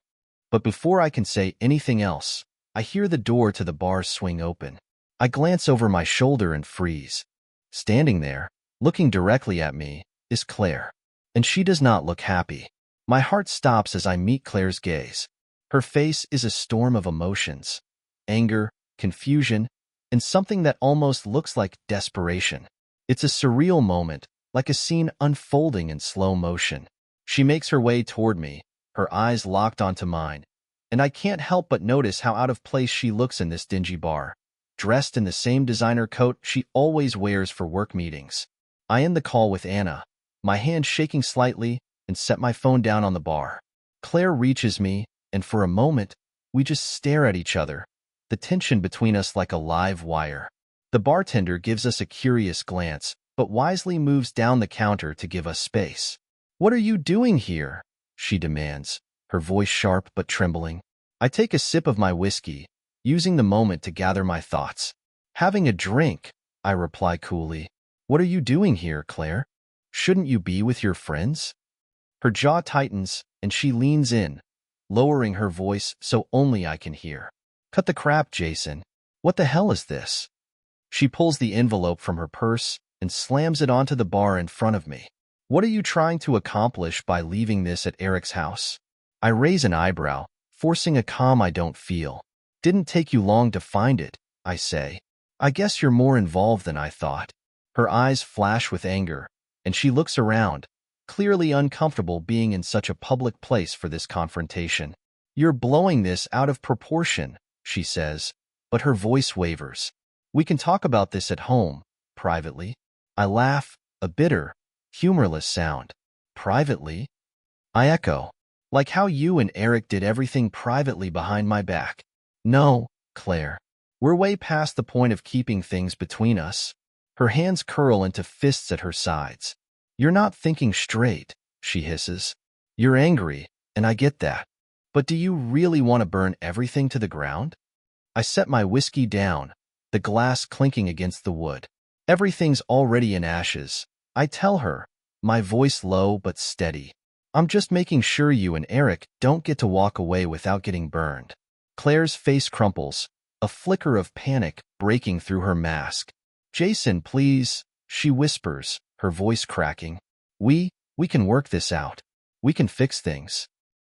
But before I can say anything else, I hear the door to the bar swing open. I glance over my shoulder and freeze. Standing there, looking directly at me, is Claire. And she does not look happy. My heart stops as I meet Claire's gaze. Her face is a storm of emotions. Anger, confusion, and something that almost looks like desperation. It's a surreal moment, like a scene unfolding in slow motion. She makes her way toward me, her eyes locked onto mine, and I can't help but notice how out of place she looks in this dingy bar, dressed in the same designer coat she always wears for work meetings. I end the call with Anna, my hand shaking slightly, and set my phone down on the bar. Claire reaches me, and for a moment, we just stare at each other, the tension between us like a live wire. The bartender gives us a curious glance, but wisely moves down the counter to give us space. "What are you doing here?" she demands, her voice sharp but trembling. I take a sip of my whiskey, using the moment to gather my thoughts. "Having a drink," I reply coolly. "What are you doing here, Claire? Shouldn't you be with your friends?" Her jaw tightens, and she leans in, lowering her voice so only I can hear. "Cut the crap, Jason. What the hell is this?" She pulls the envelope from her purse and slams it onto the bar in front of me. "What are you trying to accomplish by leaving this at Eric's house?" I raise an eyebrow, forcing a calm I don't feel. "Didn't take you long to find it," I say. "I guess you're more involved than I thought." Her eyes flash with anger, and she looks around, clearly uncomfortable being in such a public place for this confrontation. "You're blowing this out of proportion," she says, but her voice wavers. "We can talk about this at home, privately." I laugh, a bitter, humorless sound. "Privately?" I echo. "Like how you and Eric did everything privately behind my back." "No, Claire. We're way past the point of keeping things between us." Her hands curl into fists at her sides. "You're not thinking straight," she hisses. "You're angry, and I get that. But do you really want to burn everything to the ground?" I set my whiskey down, the glass clinking against the wood. "Everything's already in ashes," I tell her, my voice low but steady. "I'm just making sure you and Eric don't get to walk away without getting burned." Claire's face crumples, a flicker of panic breaking through her mask. "Jason, please," she whispers, her voice cracking. We can work this out. We can fix things."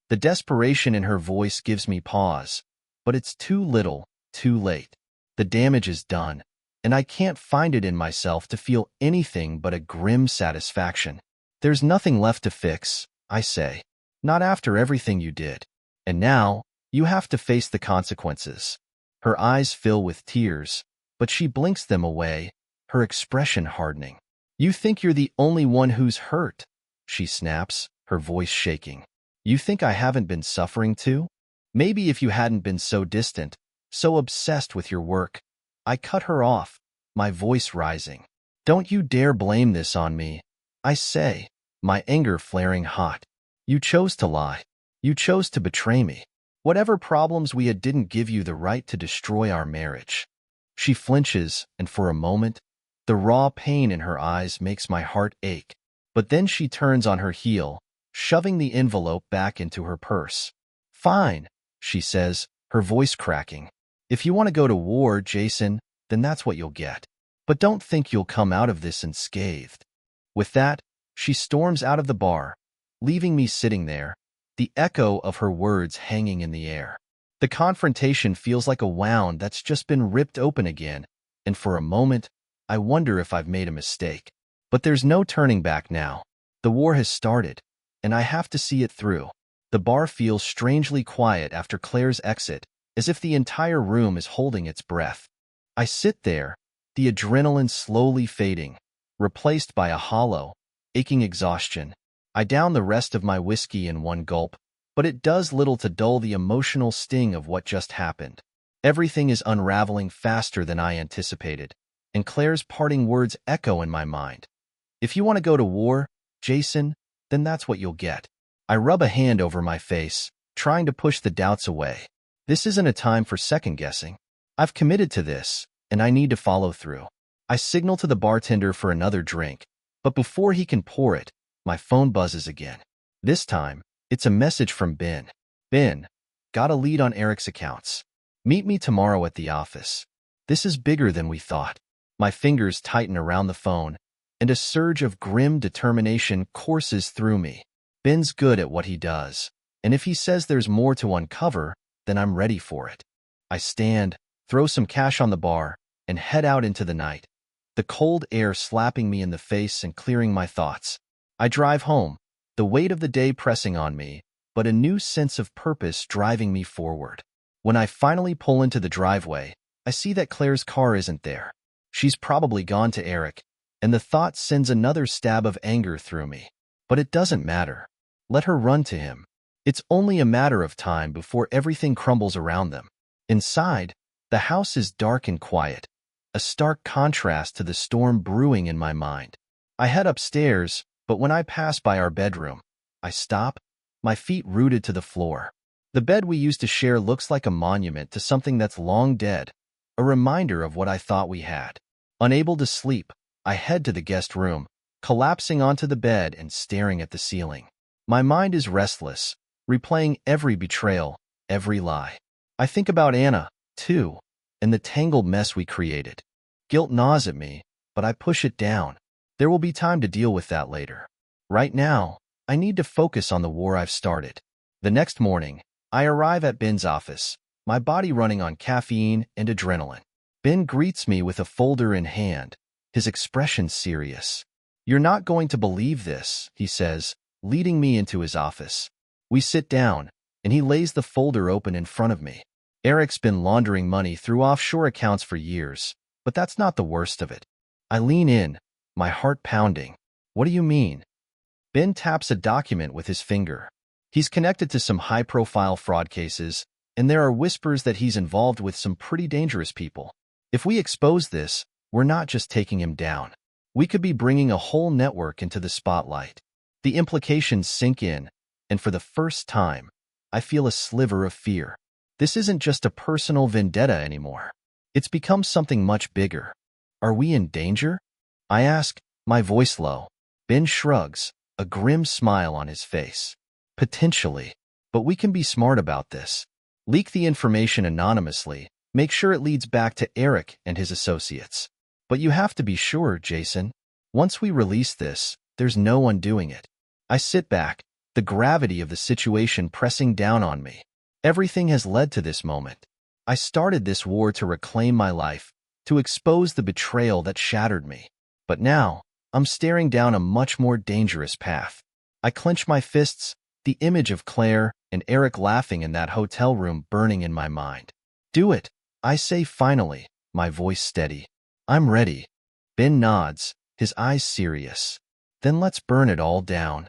The desperation in her voice gives me pause, but it's too little, too late. The damage is done, and I can't find it in myself to feel anything but a grim satisfaction. "There's nothing left to fix," I say. "Not after everything you did. And now, you have to face the consequences." Her eyes fill with tears, but she blinks them away, her expression hardening. "You think you're the only one who's hurt," she snaps, her voice shaking. "You think I haven't been suffering too? Maybe if you hadn't been so distant, so obsessed with your work." I cut her off, my voice rising. "Don't you dare blame this on me," I say, my anger flaring hot. "You chose to lie. You chose to betray me. Whatever problems we had didn't give you the right to destroy our marriage." She flinches, and for a moment, the raw pain in her eyes makes my heart ache. But then she turns on her heel, shoving the envelope back into her purse. "Fine," she says, her voice cracking. "If you want to go to war, Jason, then that's what you'll get. But don't think you'll come out of this unscathed." With that, she storms out of the bar, leaving me sitting there, the echo of her words hanging in the air. The confrontation feels like a wound that's just been ripped open again, and for a moment, I wonder if I've made a mistake. But there's no turning back now. The war has started, and I have to see it through. The bar feels strangely quiet after Claire's exit, as if the entire room is holding its breath. I sit there, the adrenaline slowly fading, replaced by a hollow, aching exhaustion. I down the rest of my whiskey in one gulp, but it does little to dull the emotional sting of what just happened. Everything is unraveling faster than I anticipated, and Claire's parting words echo in my mind. "If you want to go to war, Jason, then that's what you'll get." I rub a hand over my face, trying to push the doubts away. This isn't a time for second-guessing. I've committed to this, and I need to follow through. I signal to the bartender for another drink, but before he can pour it, my phone buzzes again. This time, it's a message from Ben. "Ben, got a lead on Eric's accounts. Meet me tomorrow at the office." This is bigger than we thought. My fingers tighten around the phone, and a surge of grim determination courses through me. Ben's good at what he does, and if he says there's more to uncover, then I'm ready for it. I stand, throw some cash on the bar, and head out into the night, the cold air slapping me in the face and clearing my thoughts. I drive home, the weight of the day pressing on me, but a new sense of purpose driving me forward. When I finally pull into the driveway, I see that Claire's car isn't there. She's probably gone to Eric, and the thought sends another stab of anger through me. But it doesn't matter. Let her run to him. It's only a matter of time before everything crumbles around them. Inside, the house is dark and quiet, a stark contrast to the storm brewing in my mind. I head upstairs, but when I pass by our bedroom, I stop, my feet rooted to the floor. The bed we used to share looks like a monument to something that's long dead, a reminder of what I thought we had. Unable to sleep, I head to the guest room, collapsing onto the bed and staring at the ceiling. My mind is restless, replaying every betrayal, every lie. I think about Anna, too, and the tangled mess we created. Guilt gnaws at me, but I push it down. There will be time to deal with that later. Right now, I need to focus on the war I've started. The next morning, I arrive at Ben's office, my body running on caffeine and adrenaline. Ben greets me with a folder in hand, his expression serious. "You're not going to believe this," he says, leading me into his office. We sit down, and he lays the folder open in front of me. Eric's been laundering money through offshore accounts for years, but that's not the worst of it. I lean in, my heart pounding. "What do you mean?" Ben taps a document with his finger. He's connected to some high-profile fraud cases, and there are whispers that he's involved with some pretty dangerous people. If we expose this, we're not just taking him down. We could be bringing a whole network into the spotlight. The implications sink in, and for the first time, I feel a sliver of fear. This isn't just a personal vendetta anymore. It's become something much bigger. Are we in danger? I ask, my voice low. Ben shrugs, a grim smile on his face. Potentially, but we can be smart about this. Leak the information anonymously. Make sure it leads back to Eric and his associates. But you have to be sure, Jason. Once we release this, there's no undoing it. I sit back, the gravity of the situation pressing down on me. Everything has led to this moment. I started this war to reclaim my life, to expose the betrayal that shattered me. But now, I'm staring down a much more dangerous path. I clench my fists, the image of Claire and Eric laughing in that hotel room burning in my mind. "Do it," I say finally, my voice steady. "I'm ready." Ben nods, his eyes serious. "Then let's burn it all down."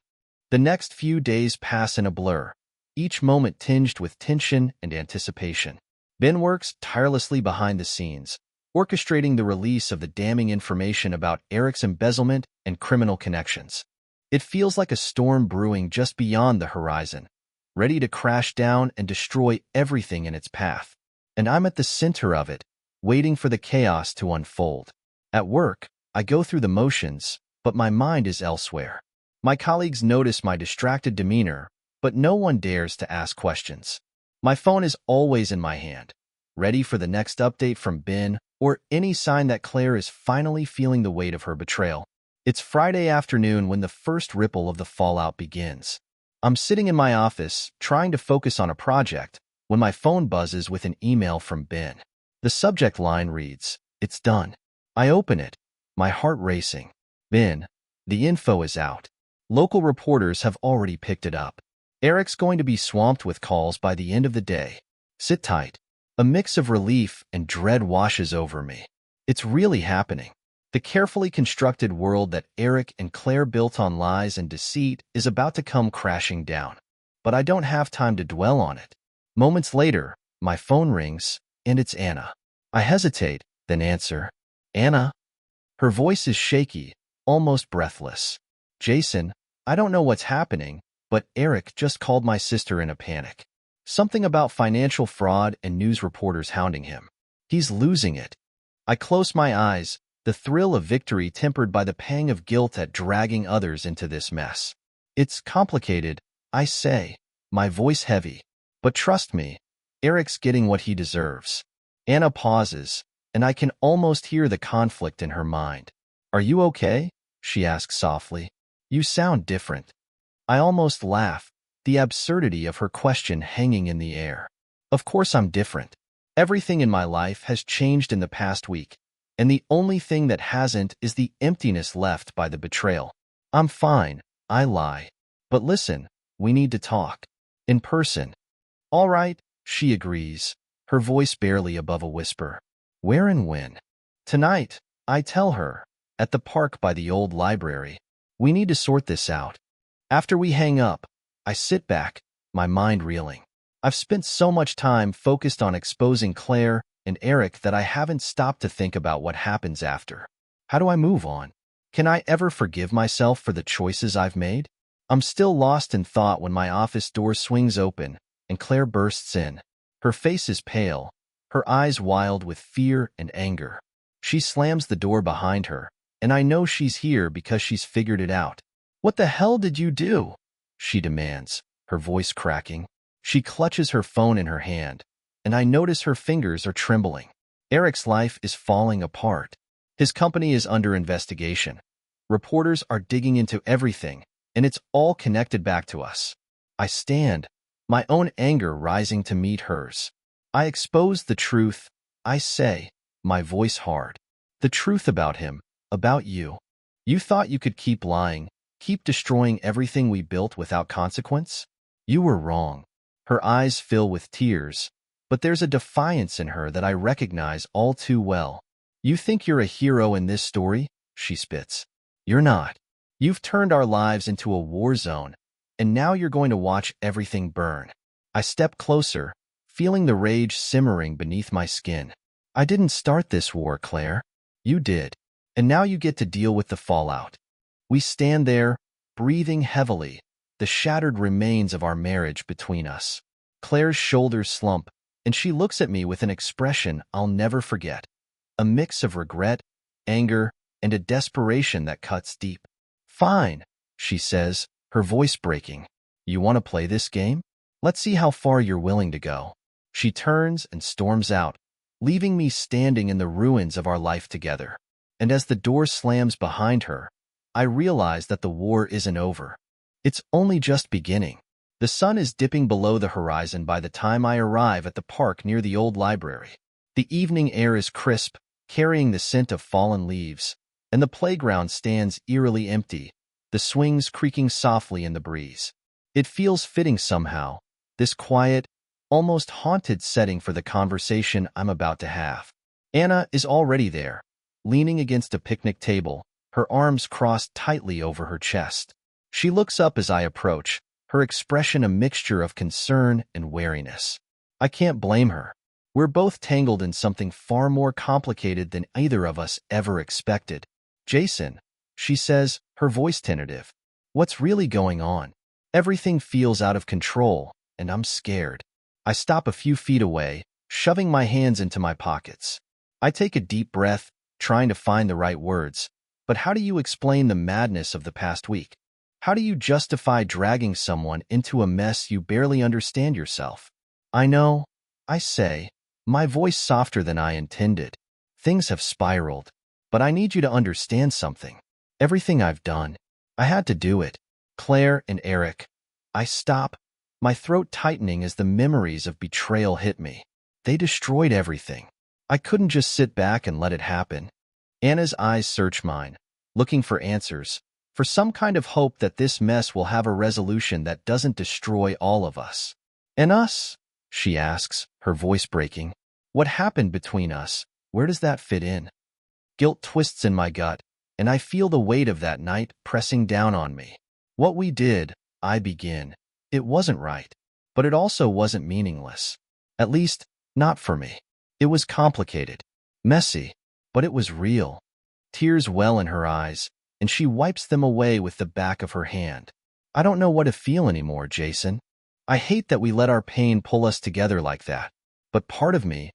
The next few days pass in a blur, each moment tinged with tension and anticipation. Ben works tirelessly behind the scenes, orchestrating the release of the damning information about Eric's embezzlement and criminal connections. It feels like a storm brewing just beyond the horizon, ready to crash down and destroy everything in its path. And I'm at the center of it, waiting for the chaos to unfold. At work, I go through the motions, but my mind is elsewhere. My colleagues notice my distracted demeanor, but no one dares to ask questions. My phone is always in my hand, ready for the next update from Ben or any sign that Claire is finally feeling the weight of her betrayal. It's Friday afternoon when the first ripple of the fallout begins. I'm sitting in my office, trying to focus on a project, when my phone buzzes with an email from Ben. The subject line reads, "It's done." I open it, my heart racing. "Ben, the info is out. Local reporters have already picked it up. Eric's going to be swamped with calls by the end of the day. Sit tight." A mix of relief and dread washes over me. It's really happening. The carefully constructed world that Eric and Claire built on lies and deceit is about to come crashing down. But I don't have time to dwell on it. Moments later, my phone rings, and it's Anna. I hesitate, then answer. "Anna?" Her voice is shaky, almost breathless. "Jason, I don't know what's happening, but Eric just called my sister in a panic. Something about financial fraud and news reporters hounding him. He's losing it." I close my eyes, the thrill of victory tempered by the pang of guilt at dragging others into this mess. "It's complicated," I say, my voice heavy. "But trust me, Eric's getting what he deserves." Anna pauses, and I can almost hear the conflict in her mind. "Are you okay?" she asks softly. "You sound different." I almost laugh, the absurdity of her question hanging in the air. Of course I'm different. Everything in my life has changed in the past week, and the only thing that hasn't is the emptiness left by the betrayal. "I'm fine," I lie. "But listen, we need to talk. In person." "All right," she agrees, her voice barely above a whisper. "Where and when?" "Tonight," I tell her, "at the park by the old library. We need to sort this out." After we hang up, I sit back, my mind reeling. I've spent so much time focused on exposing Claire and Eric that I haven't stopped to think about what happens after. How do I move on? Can I ever forgive myself for the choices I've made? I'm still lost in thought when my office door swings open and Claire bursts in. Her face is pale, her eyes wild with fear and anger. She slams the door behind her, and I know she's here because she's figured it out. "What the hell did you do?" she demands, her voice cracking. She clutches her phone in her hand, and I notice her fingers are trembling. Eric's life is falling apart. His company is under investigation. Reporters are digging into everything, and it's all connected back to us. I stand, my own anger rising to meet hers. I expose the truth, I say, my voice hard. The truth about him, about you. You thought you could keep lying, keep destroying everything we built without consequence? You were wrong. Her eyes fill with tears, but there's a defiance in her that I recognize all too well. "You think you're a hero in this story?" she spits. "You're not. You've turned our lives into a war zone, and now you're going to watch everything burn." I step closer, feeling the rage simmering beneath my skin. "I didn't start this war, Claire. You did. And now you get to deal with the fallout." We stand there, breathing heavily, the shattered remains of our marriage between us. Claire's shoulders slump, and she looks at me with an expression I'll never forget. A mix of regret, anger, and a desperation that cuts deep. "Fine," she says, her voice breaking. "You want to play this game? Let's see how far you're willing to go." She turns and storms out, leaving me standing in the ruins of our life together. And as the door slams behind her, I realize that the war isn't over. It's only just beginning. The sun is dipping below the horizon by the time I arrive at the park near the old library. The evening air is crisp, carrying the scent of fallen leaves, and the playground stands eerily empty, the swings creaking softly in the breeze. It feels fitting somehow, this quiet, almost haunted setting for the conversation I'm about to have. Anna is already there, leaning against a picnic table, her arms crossed tightly over her chest. She looks up as I approach, her expression a mixture of concern and wariness. I can't blame her. We're both tangled in something far more complicated than either of us ever expected. "Jason," she says, her voice tentative. "What's really going on? Everything feels out of control, and I'm scared." I stop a few feet away, shoving my hands into my pockets. I take a deep breath, trying to find the right words. But how do you explain the madness of the past week? How do you justify dragging someone into a mess you barely understand yourself? "I know," I say, my voice softer than I intended. "Things have spiraled, but I need you to understand something. Everything I've done, I had to do it. Claire and Eric." I stop, my throat tightening as the memories of betrayal hit me. They destroyed everything. I couldn't just sit back and let it happen. Anna's eyes search mine, looking for answers, for some kind of hope that this mess will have a resolution that doesn't destroy all of us. "And us?" she asks, her voice breaking. "What happened between us? Where does that fit in?" Guilt twists in my gut, and I feel the weight of that night pressing down on me. "What we did," I begin. "It wasn't right, but it also wasn't meaningless. At least, not for me. It was complicated, messy, but it was real." Tears well in her eyes, and she wipes them away with the back of her hand. "I don't know what to feel anymore, Jason. I hate that we let our pain pull us together like that, but part of me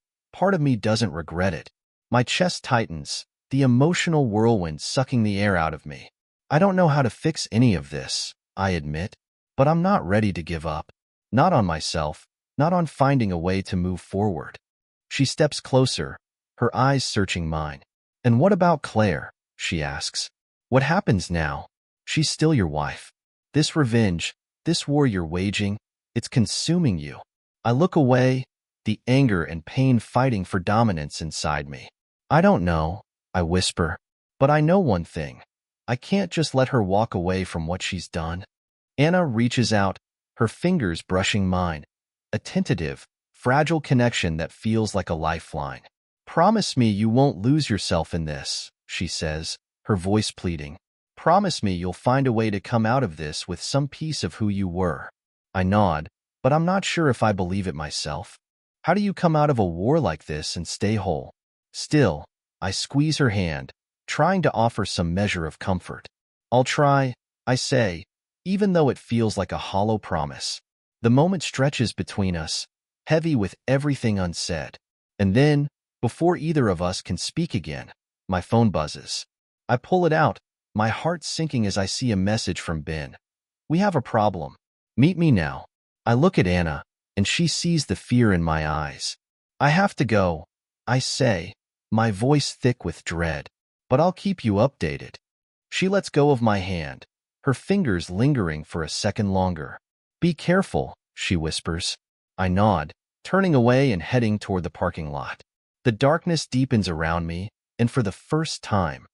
doesn't regret it." My chest tightens, the emotional whirlwind sucking the air out of me. "I don't know how to fix any of this," I admit, "but I'm not ready to give up. Not on myself, not on finding a way to move forward." She steps closer, her eyes searching mine. "And what about Claire?" she asks. "What happens now? She's still your wife. This revenge, this war you're waging, it's consuming you." I look away, the anger and pain fighting for dominance inside me. "I don't know," I whisper, "but I know one thing. I can't just let her walk away from what she's done." Anna reaches out, her fingers brushing mine, a tentative, fragile connection that feels like a lifeline. "Promise me you won't lose yourself in this," she says, her voice pleading. "Promise me you'll find a way to come out of this with some piece of who you were." I nod, but I'm not sure if I believe it myself. How do you come out of a war like this and stay whole? Still, I squeeze her hand, trying to offer some measure of comfort. I'll try, I say, even though it feels like a hollow promise. The moment stretches between us, heavy with everything unsaid. And then, before either of us can speak again, my phone buzzes. I pull it out, my heart sinking as I see a message from Ben. We have a problem. Meet me now. I look at Anna, and she sees the fear in my eyes. I have to go, I say, my voice thick with dread. But I'll keep you updated. She lets go of my hand, her fingers lingering for a second longer. Be careful, she whispers. I nod, turning away and heading toward the parking lot. The darkness deepens around me, and for the first time,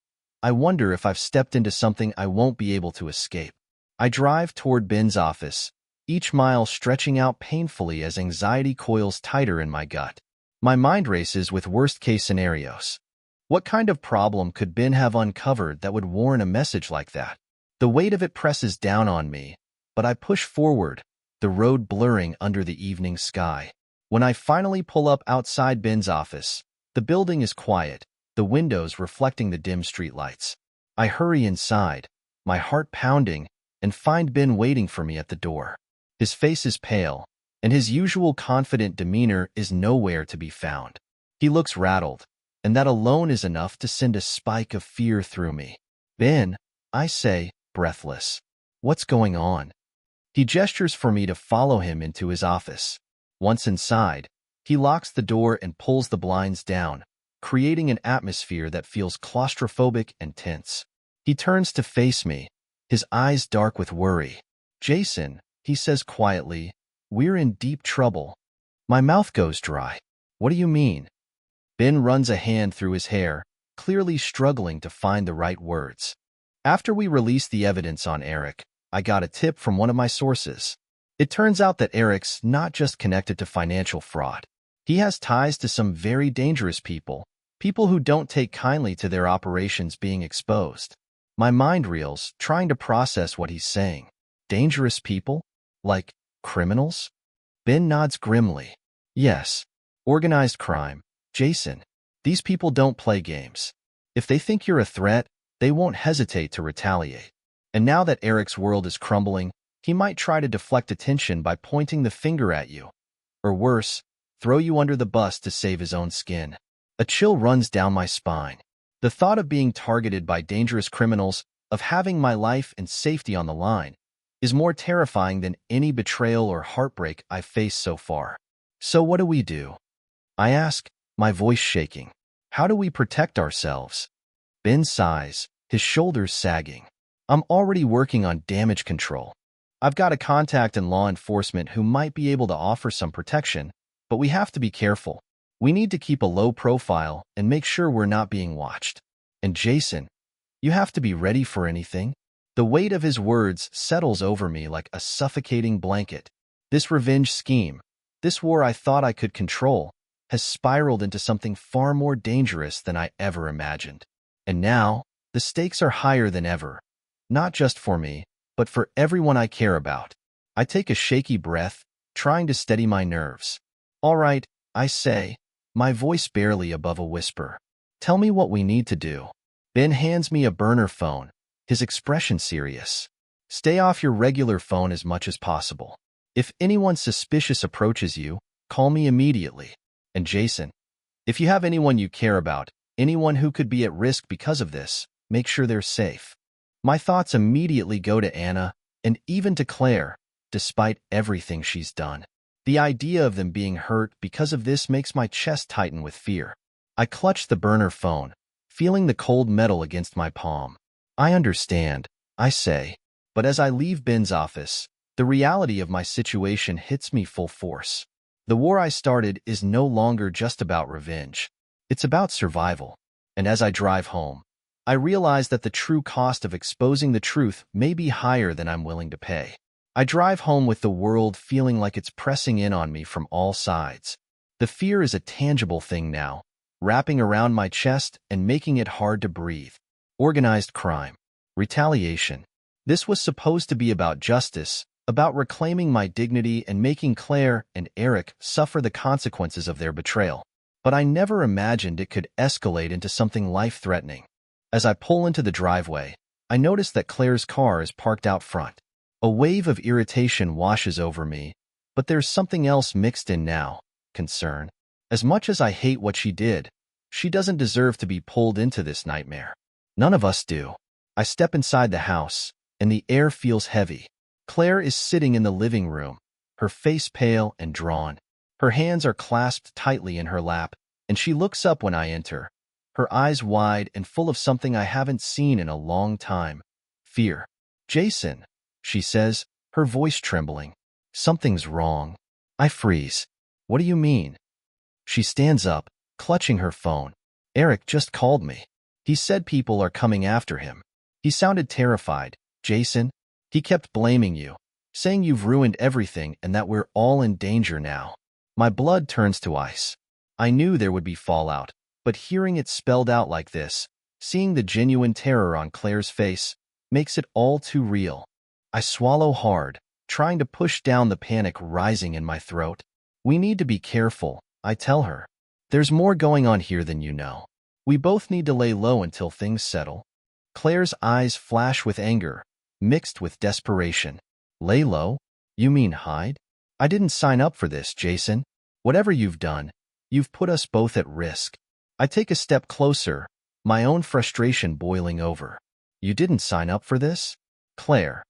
I wonder if I've stepped into something I won't be able to escape. I drive toward Ben's office, each mile stretching out painfully as anxiety coils tighter in my gut. My mind races with worst-case scenarios. What kind of problem could Ben have uncovered that would warrant a message like that? The weight of it presses down on me, but I push forward, the road blurring under the evening sky. When I finally pull up outside Ben's office, the building is quiet, the windows reflecting the dim streetlights. I hurry inside, my heart pounding, and find Ben waiting for me at the door. His face is pale, and his usual confident demeanor is nowhere to be found. He looks rattled, and that alone is enough to send a spike of fear through me. Ben, I say, breathless. What's going on? He gestures for me to follow him into his office. Once inside, he locks the door and pulls the blinds down, creating an atmosphere that feels claustrophobic and tense. He turns to face me, his eyes dark with worry. Jason, he says quietly, we're in deep trouble. My mouth goes dry. What do you mean? Ben runs a hand through his hair, clearly struggling to find the right words. After we released the evidence on Eric, I got a tip from one of my sources. It turns out that Eric's not just connected to financial fraud. He has ties to some very dangerous people who don't take kindly to their operations being exposed. My mind reels, trying to process what he's saying. Dangerous people? Like criminals? Ben nods grimly. Yes, organized crime. Jason, these people don't play games. If they think you're a threat, they won't hesitate to retaliate. And now that Eric's world is crumbling, he might try to deflect attention by pointing the finger at you. Or worse, throw you under the bus to save his own skin. A chill runs down my spine. The thought of being targeted by dangerous criminals, of having my life and safety on the line, is more terrifying than any betrayal or heartbreak I've faced so far. So what do we do? I ask, my voice shaking. How do we protect ourselves? Ben sighs, his shoulders sagging. I'm already working on damage control. I've got a contact in law enforcement who might be able to offer some protection, but we have to be careful. We need to keep a low profile and make sure we're not being watched. And Jason, you have to be ready for anything. The weight of his words settles over me like a suffocating blanket. This revenge scheme, this war I thought I could control, has spiraled into something far more dangerous than I ever imagined. And now, the stakes are higher than ever. Not just for me, but for everyone I care about. I take a shaky breath, trying to steady my nerves. All right, I say, my voice barely above a whisper. Tell me what we need to do. Ben hands me a burner phone, his expression serious. Stay off your regular phone as much as possible. If anyone suspicious approaches you, call me immediately. And Jason, if you have anyone you care about, anyone who could be at risk because of this, make sure they're safe. My thoughts immediately go to Anna and even to Claire, despite everything she's done. The idea of them being hurt because of this makes my chest tighten with fear. I clutch the burner phone, feeling the cold metal against my palm. I understand, I say, but as I leave Ben's office, the reality of my situation hits me full force. The war I started is no longer just about revenge. It's about survival. And as I drive home, I realize that the true cost of exposing the truth may be higher than I'm willing to pay. I drive home with the world feeling like it's pressing in on me from all sides. The fear is a tangible thing now, wrapping around my chest and making it hard to breathe. Organized crime. Retaliation. This was supposed to be about justice, about reclaiming my dignity and making Claire and Eric suffer the consequences of their betrayal. But I never imagined it could escalate into something life-threatening. As I pull into the driveway, I notice that Claire's car is parked out front. A wave of irritation washes over me, but there's something else mixed in now: concern. As much as I hate what she did, she doesn't deserve to be pulled into this nightmare. None of us do. I step inside the house, and the air feels heavy. Claire is sitting in the living room, her face pale and drawn. Her hands are clasped tightly in her lap, and she looks up when I enter, her eyes wide and full of something I haven't seen in a long time: fear. "Jason," she says, her voice trembling. "Something's wrong." I freeze. "What do you mean?" She stands up, clutching her phone. "Eric just called me. He said people are coming after him. He sounded terrified. Jason, he kept blaming you, saying you've ruined everything and that we're all in danger now." My blood turns to ice. I knew there would be fallout, but hearing it spelled out like this, seeing the genuine terror on Claire's face, makes it all too real. I swallow hard, trying to push down the panic rising in my throat. "We need to be careful," I tell her. "There's more going on here than you know. We both need to lay low until things settle." Claire's eyes flash with anger, mixed with desperation. "Lay low? You mean hide? I didn't sign up for this, Jason. Whatever you've done, you've put us both at risk." I take a step closer, my own frustration boiling over. "You didn't sign up for this? Claire,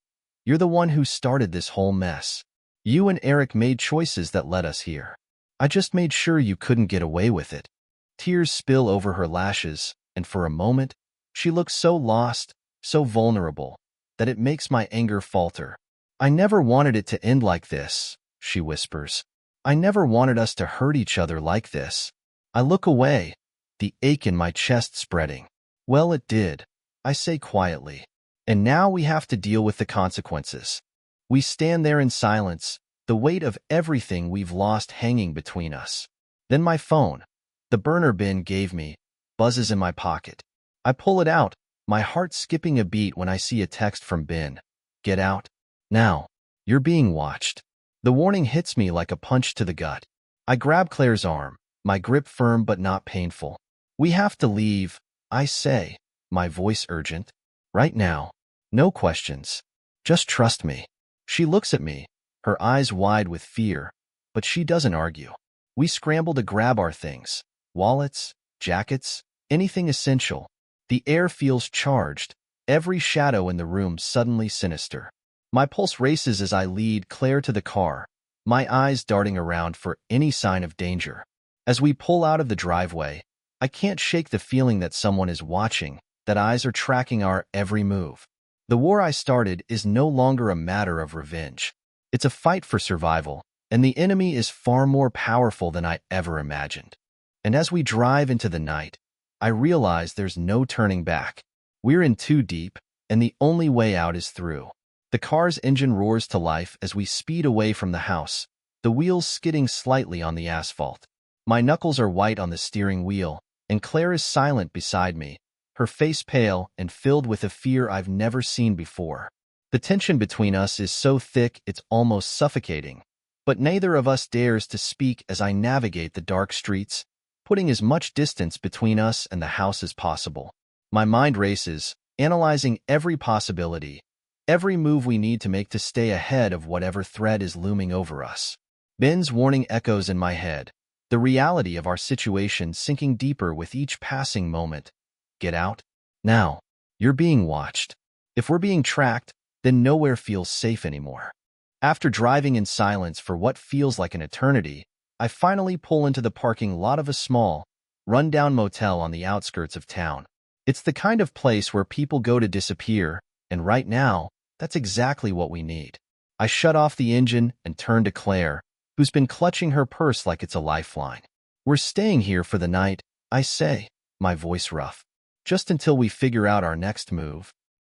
you're the one who started this whole mess. You and Eric made choices that led us here. I just made sure you couldn't get away with it." Tears spill over her lashes, and for a moment, she looks so lost, so vulnerable, that it makes my anger falter. "I never wanted it to end like this," she whispers. "I never wanted us to hurt each other like this." I look away, the ache in my chest spreading. "Well, it did," I say quietly. "And now we have to deal with the consequences." We stand there in silence, the weight of everything we've lost hanging between us. Then my phone, the burner bin gave me, buzzes in my pocket. I pull it out, my heart skipping a beat when I see a text from Ben. "Get out. Now. You're being watched." The warning hits me like a punch to the gut. I grab Claire's arm, my grip firm but not painful. "We have to leave," I say, my voice urgent. "Right now. No questions. Just trust me." She looks at me, her eyes wide with fear, but she doesn't argue. We scramble to grab our things: wallets, jackets, anything essential. The air feels charged, every shadow in the room suddenly sinister. My pulse races as I lead Claire to the car, my eyes darting around for any sign of danger. As we pull out of the driveway, I can't shake the feeling that someone is watching, that eyes are tracking our every move. The war I started is no longer a matter of revenge. It's a fight for survival, and the enemy is far more powerful than I ever imagined. And as we drive into the night, I realize there's no turning back. We're in too deep, and the only way out is through. The car's engine roars to life as we speed away from the house, the wheels skidding slightly on the asphalt. My knuckles are white on the steering wheel, and Claire is silent beside me, her face pale and filled with a fear I've never seen before. The tension between us is so thick it's almost suffocating, but neither of us dares to speak as I navigate the dark streets, putting as much distance between us and the house as possible. My mind races, analyzing every possibility, every move we need to make to stay ahead of whatever threat is looming over us. Ben's warning echoes in my head, the reality of our situation sinking deeper with each passing moment. "Get out. Now. You're being watched. If we're being tracked, then nowhere feels safe anymore." After driving in silence for what feels like an eternity, I finally pull into the parking lot of a small, run-down motel on the outskirts of town. It's the kind of place where people go to disappear, and right now, that's exactly what we need. I shut off the engine and turn to Claire, who's been clutching her purse like it's a lifeline. "We're staying here for the night," I say, my voice rough. "Just until we figure out our next move."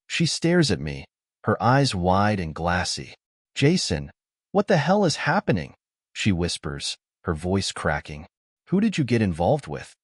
She stares at me, her eyes wide and glassy. "Jason, what the hell is happening?" she whispers, her voice cracking. "Who did you get involved with?"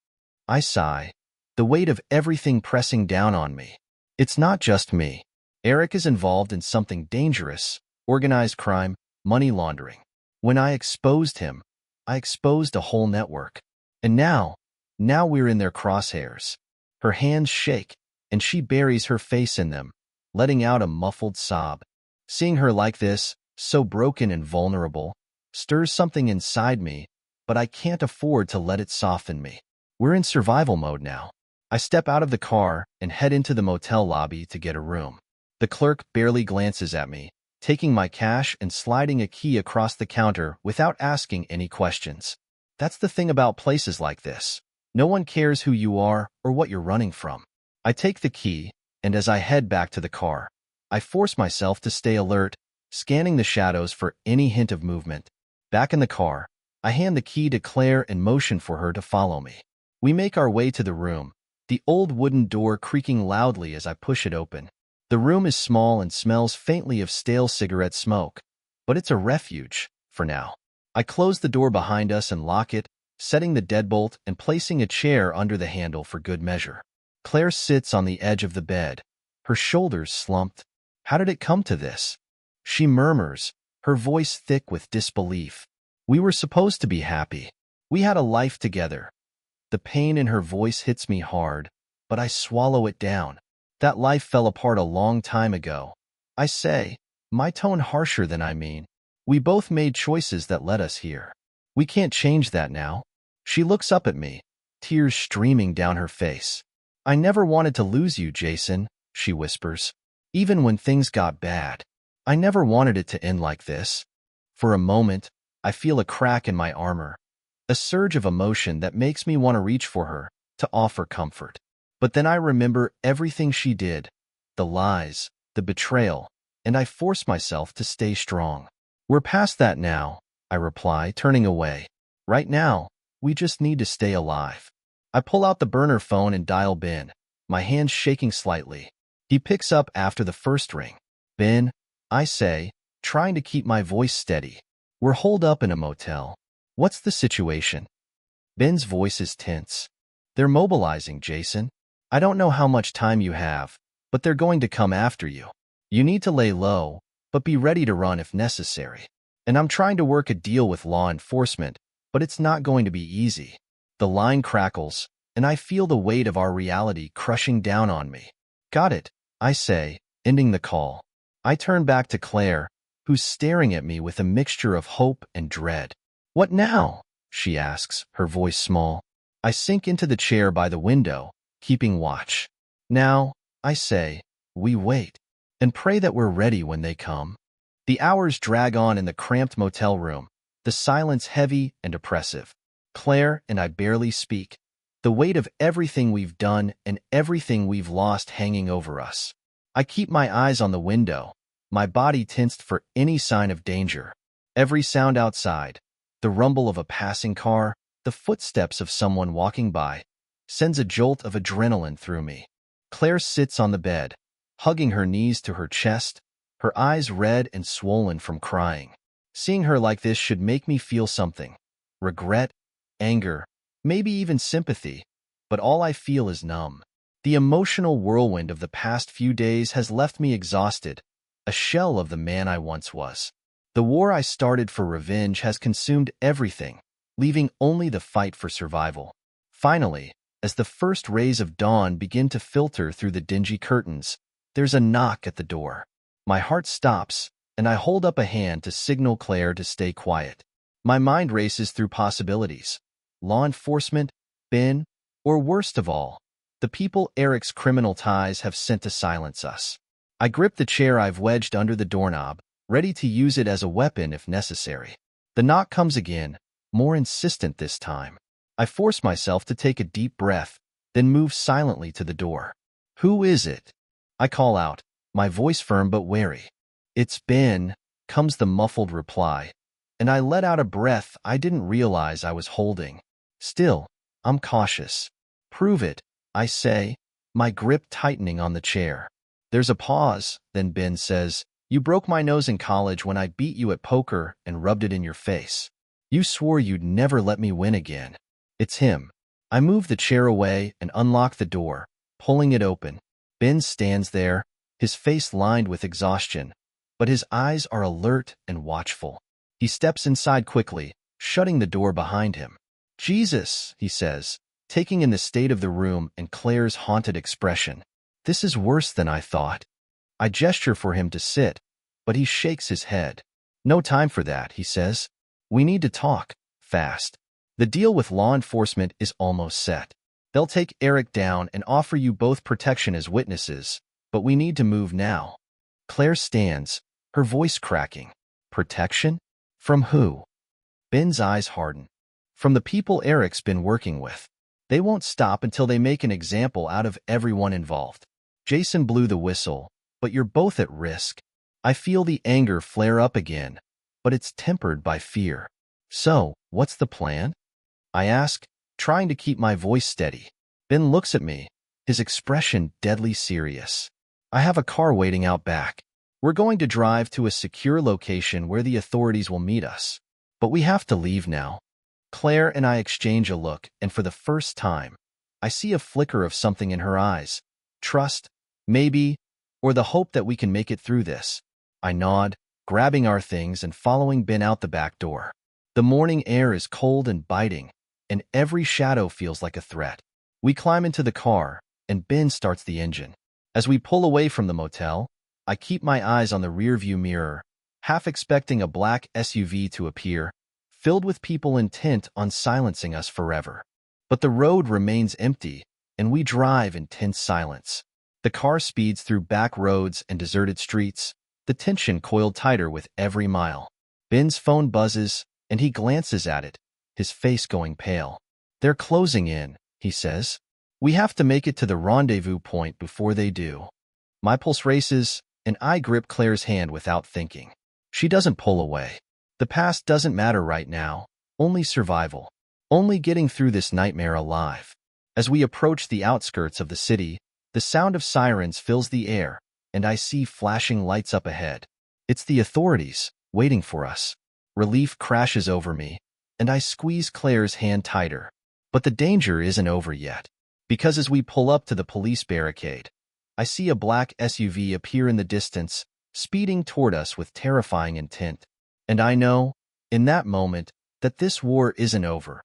I sigh, the weight of everything pressing down on me. "It's not just me. Eric is involved in something dangerous, organized crime, money laundering. When I exposed him, I exposed a whole network. And now we're in their crosshairs. Her hands shake, and she buries her face in them, letting out a muffled sob. Seeing her like this, so broken and vulnerable, stirs something inside me, but I can't afford to let it soften me. We're in survival mode now. I step out of the car and head into the motel lobby to get a room. The clerk barely glances at me, taking my cash and sliding a key across the counter without asking any questions. That's the thing about places like this. No one cares who you are or what you're running from. I take the key, and as I head back to the car, I force myself to stay alert, scanning the shadows for any hint of movement. Back in the car, I hand the key to Claire and motion for her to follow me. We make our way to the room, the old wooden door creaking loudly as I push it open. The room is small and smells faintly of stale cigarette smoke, but it's a refuge, for now. I close the door behind us and lock it, setting the deadbolt and placing a chair under the handle for good measure. Claire sits on the edge of the bed, her shoulders slumped. How did it come to this? She murmurs, her voice thick with disbelief. We were supposed to be happy. We had a life together. The pain in her voice hits me hard, but I swallow it down. That life fell apart a long time ago. I say, my tone harsher than I mean. We both made choices that led us here. We can't change that now. She looks up at me, tears streaming down her face. I never wanted to lose you, Jason, she whispers. Even when things got bad, I never wanted it to end like this. For a moment, I feel a crack in my armor, a surge of emotion that makes me want to reach for her, to offer comfort. But then I remember everything she did, the lies, the betrayal, and I force myself to stay strong. We're past that now, I reply, turning away. Right now, we just need to stay alive. I pull out the burner phone and dial Ben, my hands shaking slightly. He picks up after the first ring. Ben, I say, trying to keep my voice steady. We're holed up in a motel. What's the situation? Ben's voice is tense. They're mobilizing, Jason. I don't know how much time you have, but they're going to come after you. You need to lay low, but be ready to run if necessary. And I'm trying to work a deal with law enforcement, but it's not going to be easy. The line crackles, and I feel the weight of our reality crushing down on me. Got it, I say, ending the call. I turn back to Claire, who's staring at me with a mixture of hope and dread. What now? She asks, her voice small. I sink into the chair by the window, keeping watch. Now, I say, we wait, and pray that we're ready when they come. The hours drag on in the cramped motel room, the silence heavy and oppressive. Claire and I barely speak, the weight of everything we've done and everything we've lost hanging over us. I keep my eyes on the window, my body tensed for any sign of danger. Every sound outside, the rumble of a passing car, the footsteps of someone walking by, sends a jolt of adrenaline through me. Claire sits on the bed, hugging her knees to her chest, her eyes red and swollen from crying. Seeing her like this should make me feel something. Regret, anger, maybe even sympathy, but all I feel is numb. The emotional whirlwind of the past few days has left me exhausted, a shell of the man I once was. The war I started for revenge has consumed everything, leaving only the fight for survival. Finally, as the first rays of dawn begin to filter through the dingy curtains, there's a knock at the door. My heart stops, and I hold up a hand to signal Claire to stay quiet. My mind races through possibilities. Law enforcement, Ben, or worst of all, the people Eric's criminal ties have sent to silence us. I grip the chair I've wedged under the doorknob, ready to use it as a weapon if necessary. The knock comes again, more insistent this time. I force myself to take a deep breath, then move silently to the door. Who is it? I call out, my voice firm but wary. It's Ben, comes the muffled reply, and I let out a breath I didn't realize I was holding. Still, I'm cautious. Prove it, I say, my grip tightening on the chair. There's a pause, then Ben says, You broke my nose in college when I beat you at poker and rubbed it in your face. You swore you'd never let me win again. It's him. I move the chair away and unlock the door, pulling it open. Ben stands there, his face lined with exhaustion, but his eyes are alert and watchful. He steps inside quickly, shutting the door behind him. "Jesus," he says, taking in the state of the room and Claire's haunted expression. "This is worse than I thought." I gesture for him to sit, but he shakes his head. "No time for that," he says. "We need to talk, fast. The deal with law enforcement is almost set. They'll take Eric down and offer you both protection as witnesses, but we need to move now." Claire stands, her voice cracking. "Protection? From who?" Ben's eyes harden. "From the people Eric's been working with. They won't stop until they make an example out of everyone involved." Jason blew the whistle. "But you're both at risk." I feel the anger flare up again, but it's tempered by fear. "So, what's the plan?" I ask, trying to keep my voice steady. Ben looks at me, his expression deadly serious. "I have a car waiting out back. We're going to drive to a secure location where the authorities will meet us. But we have to leave now." Claire and I exchange a look, and for the first time, I see a flicker of something in her eyes. Trust, maybe, or the hope that we can make it through this. I nod, grabbing our things and following Ben out the back door. The morning air is cold and biting, and every shadow feels like a threat. We climb into the car, and Ben starts the engine. As we pull away from the motel, I keep my eyes on the rearview mirror, half expecting a black SUV to appear, filled with people intent on silencing us forever. But the road remains empty, and we drive in tense silence. The car speeds through back roads and deserted streets, the tension coiled tighter with every mile. Ben's phone buzzes, and he glances at it, his face going pale. "They're closing in," he says. "We have to make it to the rendezvous point before they do." My pulse races, and I grip Claire's hand without thinking. She doesn't pull away. The past doesn't matter right now, only survival. Only getting through this nightmare alive. As we approach the outskirts of the city, the sound of sirens fills the air, and I see flashing lights up ahead. It's the authorities, waiting for us. Relief crashes over me, and I squeeze Claire's hand tighter. But the danger isn't over yet, because as we pull up to the police barricade, I see a black SUV appear in the distance, speeding toward us with terrifying intent. And I know, in that moment, that this war isn't over.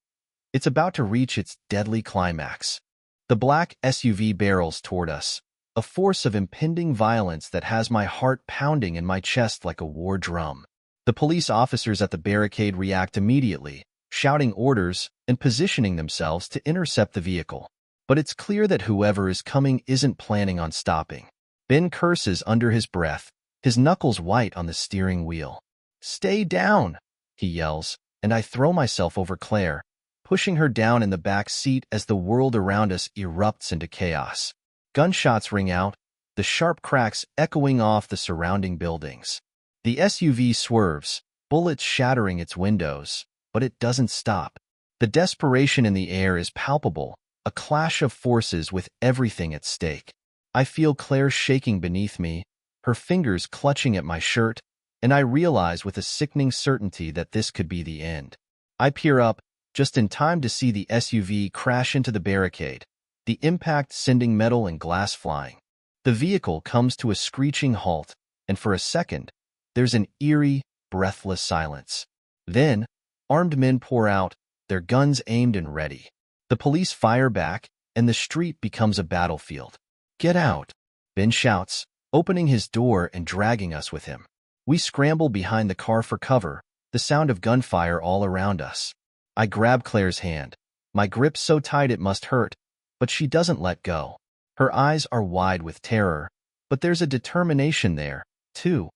It's about to reach its deadly climax. The black SUV barrels toward us, a force of impending violence that has my heart pounding in my chest like a war drum. The police officers at the barricade react immediately, shouting orders and positioning themselves to intercept the vehicle. But it's clear that whoever is coming isn't planning on stopping. Ben curses under his breath, his knuckles white on the steering wheel. "Stay down," he yells, and I throw myself over Claire, pushing her down in the back seat as the world around us erupts into chaos. Gunshots ring out, the sharp cracks echoing off the surrounding buildings. The SUV swerves, bullets shattering its windows, but it doesn't stop. The desperation in the air is palpable, a clash of forces with everything at stake. I feel Claire shaking beneath me, her fingers clutching at my shirt, and I realize with a sickening certainty that this could be the end. I peer up, just in time to see the SUV crash into the barricade, the impact sending metal and glass flying. The vehicle comes to a screeching halt, and for a second, there's an eerie, breathless silence. Then, armed men pour out, their guns aimed and ready. The police fire back, and the street becomes a battlefield. "Get out," Ben shouts, opening his door and dragging us with him. We scramble behind the car for cover, the sound of gunfire all around us. I grab Claire's hand, my grip so tight it must hurt, but she doesn't let go. Her eyes are wide with terror, but there's a determination there, too,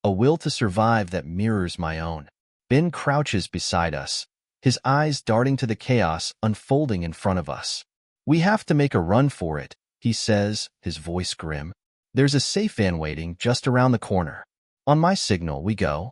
a will to survive that mirrors my own. Ben crouches beside us, his eyes darting to the chaos unfolding in front of us. "We have to make a run for it," he says, his voice grim. "There's a safe van waiting just around the corner. On my signal, we go."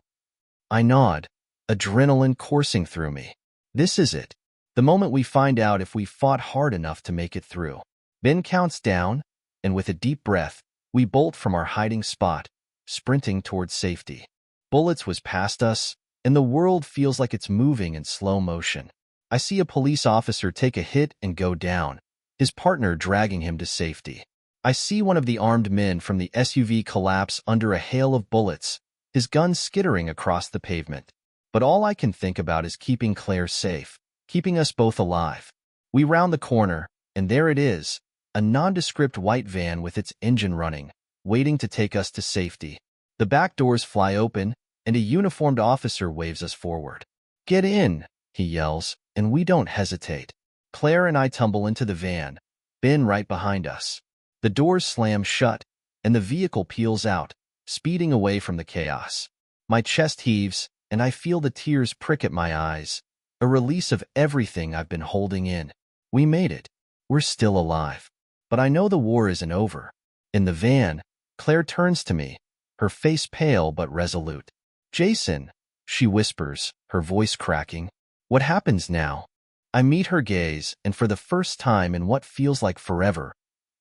I nod, adrenaline coursing through me. This is it, the moment we find out if we fought hard enough to make it through. Ben counts down, and with a deep breath, we bolt from our hiding spot, sprinting towards safety. Bullets whiz past us, and the world feels like it's moving in slow motion. I see a police officer take a hit and go down, his partner dragging him to safety. I see one of the armed men from the SUV collapse under a hail of bullets, his gun skittering across the pavement. But all I can think about is keeping Claire safe, keeping us both alive. We round the corner, and there it is, a nondescript white van with its engine running, waiting to take us to safety. The back doors fly open, and a uniformed officer waves us forward. "Get in," he yells, and we don't hesitate. Claire and I tumble into the van, Ben right behind us. The doors slam shut, and the vehicle peels out, speeding away from the chaos. My chest heaves, and I feel the tears prick at my eyes, a release of everything I've been holding in. We made it. We're still alive. But I know the war isn't over. In the van, Claire turns to me, her face pale but resolute. "Jason," she whispers, her voice cracking. "What happens now?" I meet her gaze, and for the first time in what feels like forever,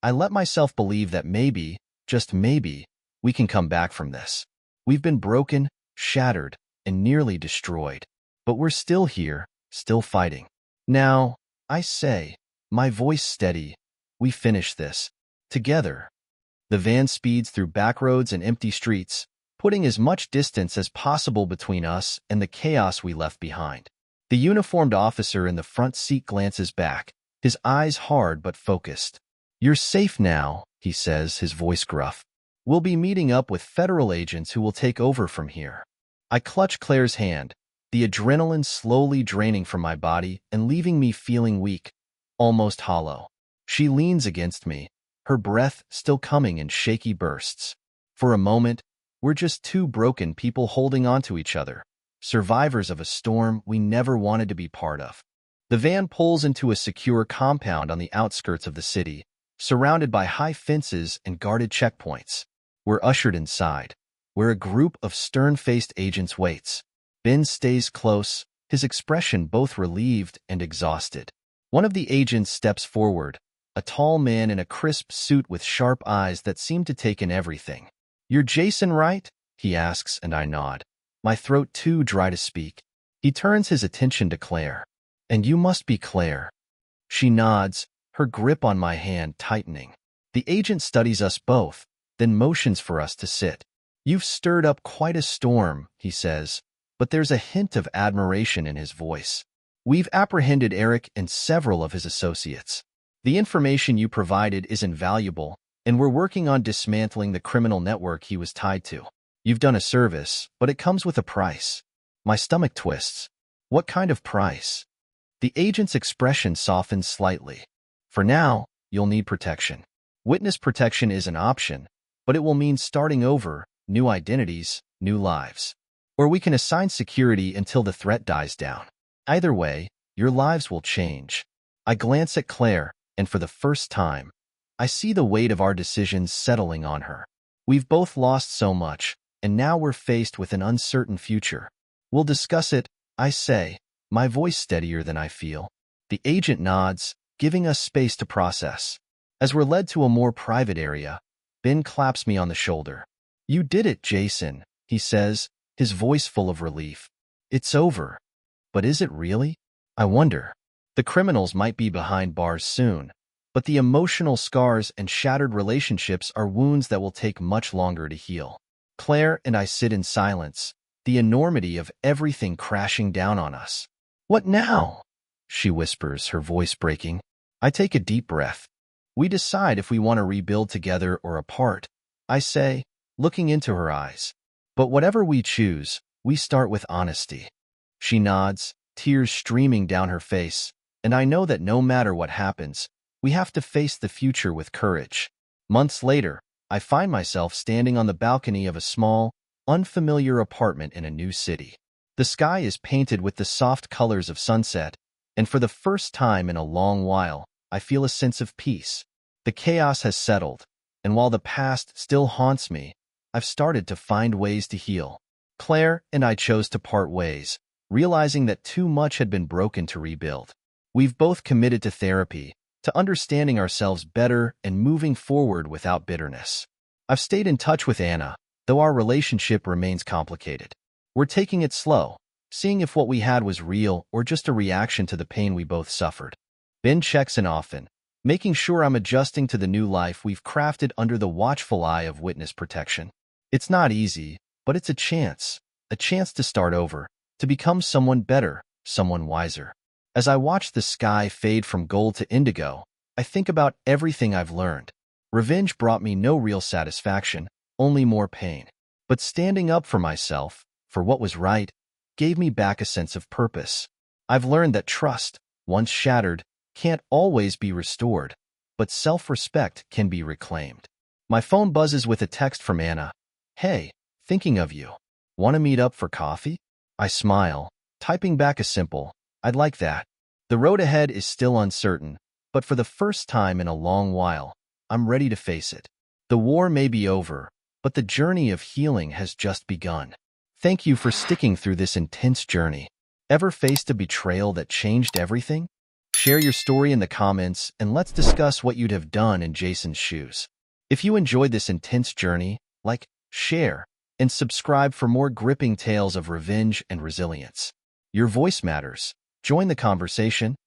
I let myself believe that maybe, just maybe, we can come back from this. We've been broken, shattered, and nearly destroyed. But we're still here, still fighting. "Now," I say, my voice steady, "we finish this. Together." The van speeds through back roads and empty streets, putting as much distance as possible between us and the chaos we left behind. The uniformed officer in the front seat glances back, his eyes hard but focused. "You're safe now," he says, his voice gruff. "We'll be meeting up with federal agents who will take over from here." I clutch Claire's hand, the adrenaline slowly draining from my body and leaving me feeling weak, almost hollow. She leans against me, her breath still coming in shaky bursts. For a moment, we're just two broken people holding on to each other, survivors of a storm we never wanted to be part of. The van pulls into a secure compound on the outskirts of the city, surrounded by high fences and guarded checkpoints. We're ushered inside, where a group of stern-faced agents waits. Ben stays close, his expression both relieved and exhausted. One of the agents steps forward, a tall man in a crisp suit with sharp eyes that seem to take in everything. "You're Jason, right?" he asks, and I nod, my throat too dry to speak. He turns his attention to Claire. "And you must be Claire." She nods, her grip on my hand tightening. The agent studies us both, then motions for us to sit. "You've stirred up quite a storm," he says, but there's a hint of admiration in his voice. "We've apprehended Eric and several of his associates. The information you provided is invaluable, and we're working on dismantling the criminal network he was tied to. You've done a service, but it comes with a price." My stomach twists. What kind of price? The agent's expression softens slightly. "For now, you'll need protection. Witness protection is an option, but it will mean starting over, new identities, new lives. Or we can assign security until the threat dies down. Either way, your lives will change." I glance at Claire, and for the first time, I see the weight of our decisions settling on her. We've both lost so much, and now we're faced with an uncertain future. "We'll discuss it," I say, my voice steadier than I feel. The agent nods, giving us space to process. As we're led to a more private area, Ben claps me on the shoulder. "You did it, Jason," he says, his voice full of relief. "It's over." But is it really? I wonder. The criminals might be behind bars soon, but the emotional scars and shattered relationships are wounds that will take much longer to heal. Claire and I sit in silence, the enormity of everything crashing down on us. "What now?" she whispers, her voice breaking. I take a deep breath. "We decide if we want to rebuild together or apart," I say, looking into her eyes. "But whatever we choose, we start with honesty." She nods, tears streaming down her face, and I know that no matter what happens, we have to face the future with courage. Months later, I find myself standing on the balcony of a small, unfamiliar apartment in a new city. The sky is painted with the soft colors of sunset, and for the first time in a long while, I feel a sense of peace. The chaos has settled, and while the past still haunts me, I've started to find ways to heal. Claire and I chose to part ways, realizing that too much had been broken to rebuild. We've both committed to therapy, to understanding ourselves better and moving forward without bitterness. I've stayed in touch with Anna, though our relationship remains complicated. We're taking it slow, seeing if what we had was real or just a reaction to the pain we both suffered. Ben checks in often, making sure I'm adjusting to the new life we've crafted under the watchful eye of witness protection. It's not easy, but it's a chance to start over, to become someone better, someone wiser. As I watch the sky fade from gold to indigo, I think about everything I've learned. Revenge brought me no real satisfaction, only more pain. But standing up for myself, for what was right, gave me back a sense of purpose. I've learned that trust, once shattered, can't always be restored, but self-respect can be reclaimed. My phone buzzes with a text from Anna. "Hey, thinking of you. Want to meet up for coffee?" I smile, typing back a simple, "I'd like that." The road ahead is still uncertain, but for the first time in a long while, I'm ready to face it. The war may be over, but the journey of healing has just begun. Thank you for sticking through this intense journey. Ever faced a betrayal that changed everything? Share your story in the comments and let's discuss what you'd have done in Jason's shoes. If you enjoyed this intense journey, like, share, and subscribe for more gripping tales of revenge and resilience. Your voice matters. Join the conversation.